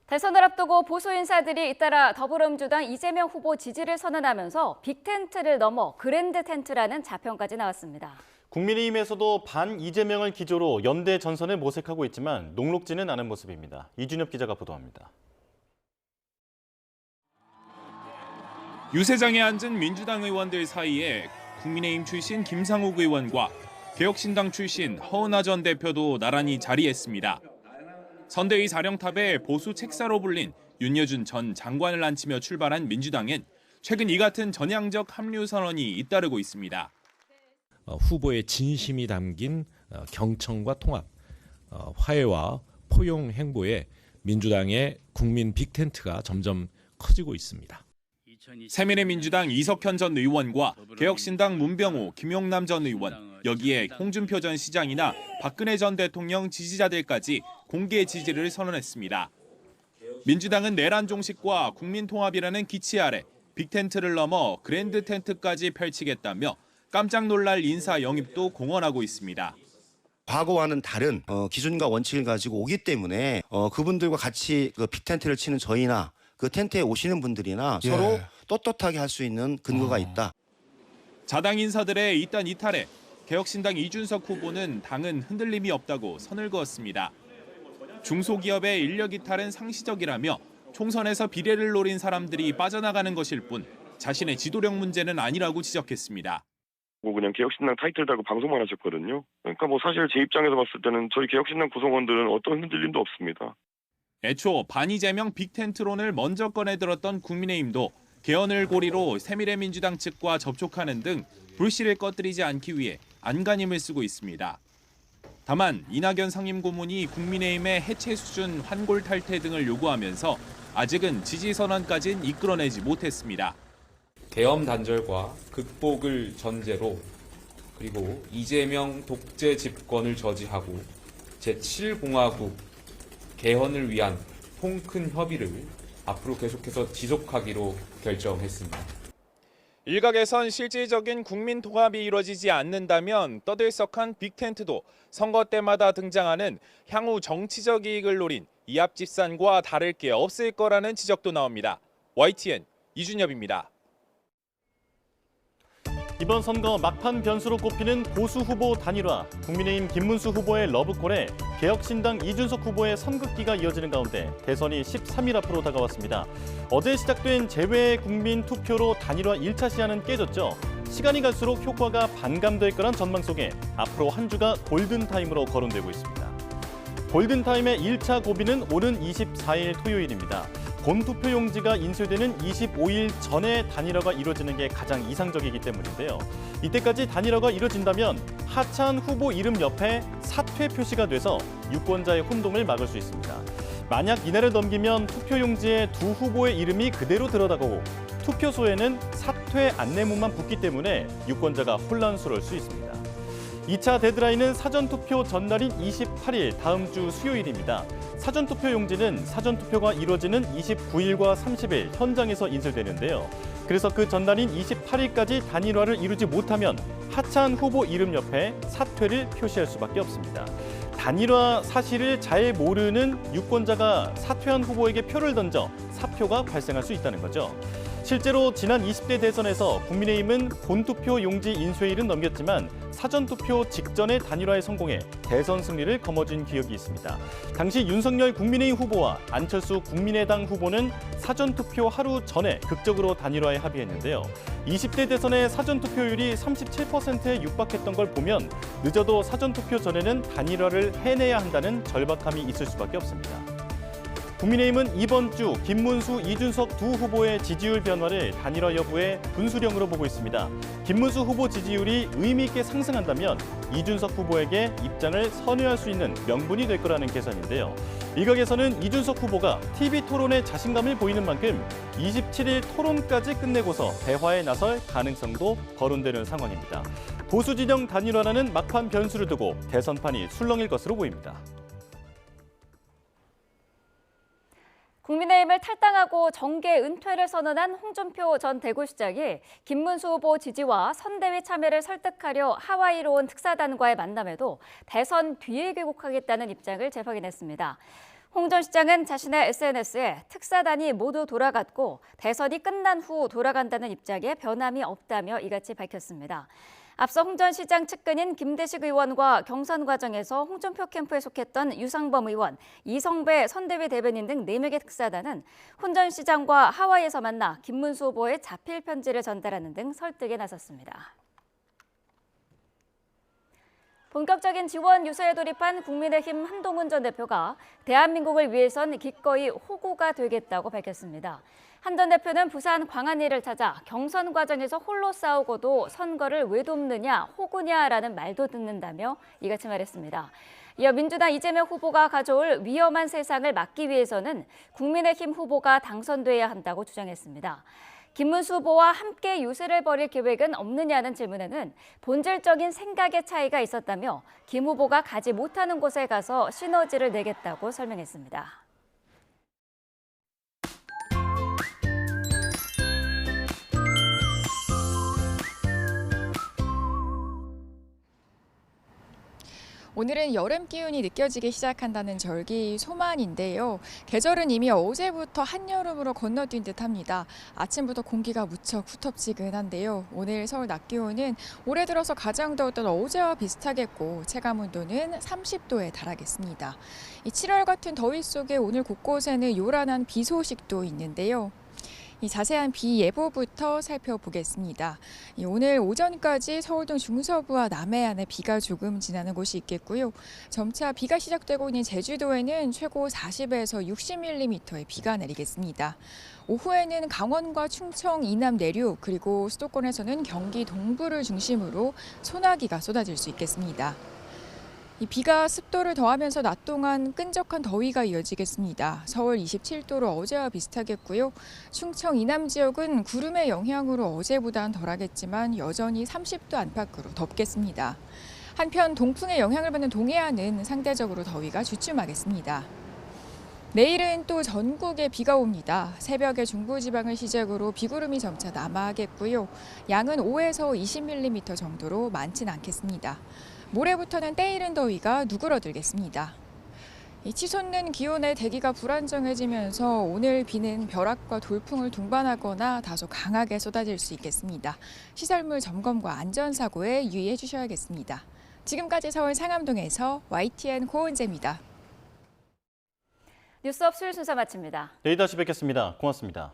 대선을 앞두고 보수 인사들이 잇따라 더불어민주당 이재명 후보 지지를 선언하면서 빅텐트를 넘어 그랜드 텐트라는 자평까지 나왔습니다. 국민의힘에서도 반 이재명을 기조로 연대 전선을 모색하고 있지만 녹록지는 않은 모습입니다. 이준엽 기자가 보도합니다. 유세장에 앉은 민주당 의원들 사이에 국민의힘 출신 김상욱 의원과 개혁신당 출신 허은하 전 대표도 나란히 자리했습니다. 선대위 사령탑에 보수 책사로 불린 윤여준 전 장관을 앉히며 출발한 민주당엔 최근 이 같은 전향적 합류 선언이 잇따르고 있습니다. 후보의 진심이 담긴 경청과 통합, 화해와 포용 행보에 민주당의 국민 빅텐트가 점점 커지고 있습니다. 새미래민주당 이석현 전 의원과 개혁신당 문병호, 김용남 전 의원, 여기에 홍준표 전 시장이나 박근혜 전 대통령 지지자들까지 공개 지지를 선언했습니다. 민주당은 내란 종식과 국민통합이라는 기치 아래 빅텐트를 넘어 그랜드 텐트까지 펼치겠다며 깜짝 놀랄 인사 영입도 공언하고 있습니다. 과거와는 다른 기준과 원칙을 가지고 오기 때문에 그분들과 같이 그 빅텐트를 치는 저희나 그 텐트에 오시는 분들이나 서로 떳떳하게 할 수 있는 근거가 있다. 자당 인사들의 이딴 이탈에 개혁신당 이준석 후보는 당은 흔들림이 없다고 선을 그었습니다. 중소기업의 인력 이탈은 상시적이라며 총선에서 비례를 노린 사람들이 빠져나가는 것일 뿐 자신의 지도력 문제는 아니라고 지적했습니다. 그냥 개혁신당 타이틀 달고 방송만 하셨거든요. 그러니까 사실 제 입장에서 봤을 때는 저희 개혁신당 구성원들은 어떤 흔들림도 없습니다. 애초 반이재명 빅텐트론을 먼저 꺼내들었던 국민의힘도 개헌을 고리로 새미래민주당 측과 접촉하는 등 불씨를 꺼뜨리지 않기 위해 안간힘을 쓰고 있습니다. 다만 이낙연 상임고문이 국민의힘의 해체 수준 환골 탈퇴 등을 요구하면서 아직은 지지 선언까지는 이끌어내지 못했습니다. 계엄 단절과 극복을 전제로 그리고 이재명 독재 집권을 저지하고 제7공화국 개헌을 위한 통큰 협의를 앞으로 계속해서 지속하기로 결정했습니다. 일각에선 실질적인 국민 통합이 이루어지지 않는다면 떠들썩한 빅텐트도 선거 때마다 등장하는 향후 정치적 이익을 노린 이합집산과 다를 게 없을 거라는 지적도 나옵니다. YTN 이준엽입니다. 이번 선거 막판 변수로 꼽히는 보수 후보 단일화, 국민의힘 김문수 후보의 러브콜에 개혁신당 이준석 후보의 선긋기가 이어지는 가운데 대선이 13일 앞으로 다가왔습니다. 어제 시작된 재외 국민 투표로 단일화 1차 시한은 깨졌죠. 시간이 갈수록 효과가 반감될 거란 전망 속에 앞으로 한 주가 골든타임으로 거론되고 있습니다. 골든타임의 1차 고비는 오는 24일 토요일입니다. 본투표용지가 인쇄되는 25일 전에 단일화가 이루어지는 게 가장 이상적이기 때문인데요. 이때까지 단일화가 이루어진다면 하차한 후보 이름 옆에 사퇴 표시가 돼서 유권자의 혼동을 막을 수 있습니다. 만약 이날을 넘기면 투표용지에 두 후보의 이름이 그대로 들어가고 투표소에는 사퇴 안내문만 붙기 때문에 유권자가 혼란스러울 수 있습니다. 2차 데드라인은 사전투표 전날인 28일 다음 주 수요일입니다. 사전투표 용지는 사전투표가 이루어지는 29일과 30일 현장에서 인쇄되는데요. 그래서 그 전날인 28일까지 단일화를 이루지 못하면 하차한 후보 이름 옆에 사퇴를 표시할 수밖에 없습니다. 단일화 사실을 잘 모르는 유권자가 사퇴한 후보에게 표를 던져 사표가 발생할 수 있다는 거죠. 실제로 지난 20대 대선에서 국민의힘은 본투표 용지 인쇄일은 넘겼지만 사전투표 직전에 단일화에 성공해 대선 승리를 거머쥔 기억이 있습니다. 당시 윤석열 국민의힘 후보와 안철수 국민의당 후보는 사전투표 하루 전에 극적으로 단일화에 합의했는데요. 20대 대선의 사전투표율이 37%에 육박했던 걸 보면 늦어도 사전투표 전에는 단일화를 해내야 한다는 절박함이 있을 수밖에 없습니다. 국민의힘은 이번 주 김문수, 이준석 두 후보의 지지율 변화를 단일화 여부의 분수령으로 보고 있습니다. 김문수 후보 지지율이 의미 있게 상승한다면 이준석 후보에게 입장을 선회할 수 있는 명분이 될 거라는 계산인데요. 일각에서는 이준석 후보가 TV토론에 자신감을 보이는 만큼 27일 토론까지 끝내고서 대화에 나설 가능성도 거론되는 상황입니다. 보수 진영 단일화라는 막판 변수를 두고 대선판이 술렁일 것으로 보입니다. 국민의힘을 탈당하고 정계 은퇴를 선언한 홍준표 전 대구시장이 김문수 후보 지지와 선대위 참여를 설득하려 하와이로 온 특사단과의 만남에도 대선 뒤에 귀국하겠다는 입장을 재확인했습니다. 홍 전 시장은 자신의 SNS에 특사단이 모두 돌아갔고 대선이 끝난 후 돌아간다는 입장에 변함이 없다며 이같이 밝혔습니다. 앞서 홍 전 시장 측근인 김대식 의원과 경선 과정에서 홍준표 캠프에 속했던 유상범 의원, 이성배 선대위 대변인 등 4명의 특사단은 홍 전 시장과 하와이에서 만나 김문수 후보의 자필 편지를 전달하는 등 설득에 나섰습니다. 본격적인 지원 유세에 돌입한 국민의힘 한동훈 전 대표가 대한민국을 위해선 기꺼이 호구가 되겠다고 밝혔습니다. 한 전 대표는 부산 광안리를 찾아 경선 과정에서 홀로 싸우고도 선거를 왜 돕느냐, 호구냐라는 말도 듣는다며 이같이 말했습니다. 이어 민주당 이재명 후보가 가져올 위험한 세상을 막기 위해서는 국민의힘 후보가 당선돼야 한다고 주장했습니다. 김문수 후보와 함께 유세를 벌일 계획은 없느냐는 질문에는 본질적인 생각의 차이가 있었다며 김 후보가 가지 못하는 곳에 가서 시너지를 내겠다고 설명했습니다. 오늘은 여름 기운이 느껴지기 시작한다는 절기 소만인데요. 계절은 이미 어제부터 한여름으로 건너뛴 듯합니다. 아침부터 공기가 무척 후텁지근한데요. 오늘 서울 낮 기온은 올해 들어서 가장 더웠던 어제와 비슷하겠고 체감온도는 30도에 달하겠습니다. 이 7월 같은 더위 속에 오늘 곳곳에는 요란한 비 소식도 있는데요. 이 자세한 비 예보부터 살펴보겠습니다. 오늘 오전까지 서울 등 중서부와 남해안에 비가 조금 지나는 곳이 있겠고요. 점차 비가 시작되고 있는 제주도에는 최고 40에서 60mm의 비가 내리겠습니다. 오후에는 강원과 충청, 이남 내륙 그리고 수도권에서는 경기 동부를 중심으로 소나기가 쏟아질 수 있겠습니다. 이 비가 습도를 더하면서 낮 동안 끈적한 더위가 이어지겠습니다. 서울 27도로 어제와 비슷하겠고요. 충청 이남 지역은 구름의 영향으로 어제보단 덜하겠지만 여전히 30도 안팎으로 덥겠습니다. 한편 동풍의 영향을 받는 동해안은 상대적으로 더위가 주춤하겠습니다. 내일은 또 전국에 비가 옵니다. 새벽에 중부지방을 시작으로 비구름이 점차 남하하겠고요. 양은 5에서 20mm 정도로 많진 않겠습니다. 모레부터는 때이른 더위가 누그러들겠습니다. 치솟는 기온에 대기가 불안정해지면서 오늘 비는 벼락과 돌풍을 동반하거나 다소 강하게 쏟아질 수 있겠습니다. 시설물 점검과 안전사고에 유의해 주셔야겠습니다. 지금까지 서울 상암동에서 YTN 고은재입니다. 뉴스업 수요일 순서 마칩니다. 내일 다시 뵙겠습니다. 고맙습니다.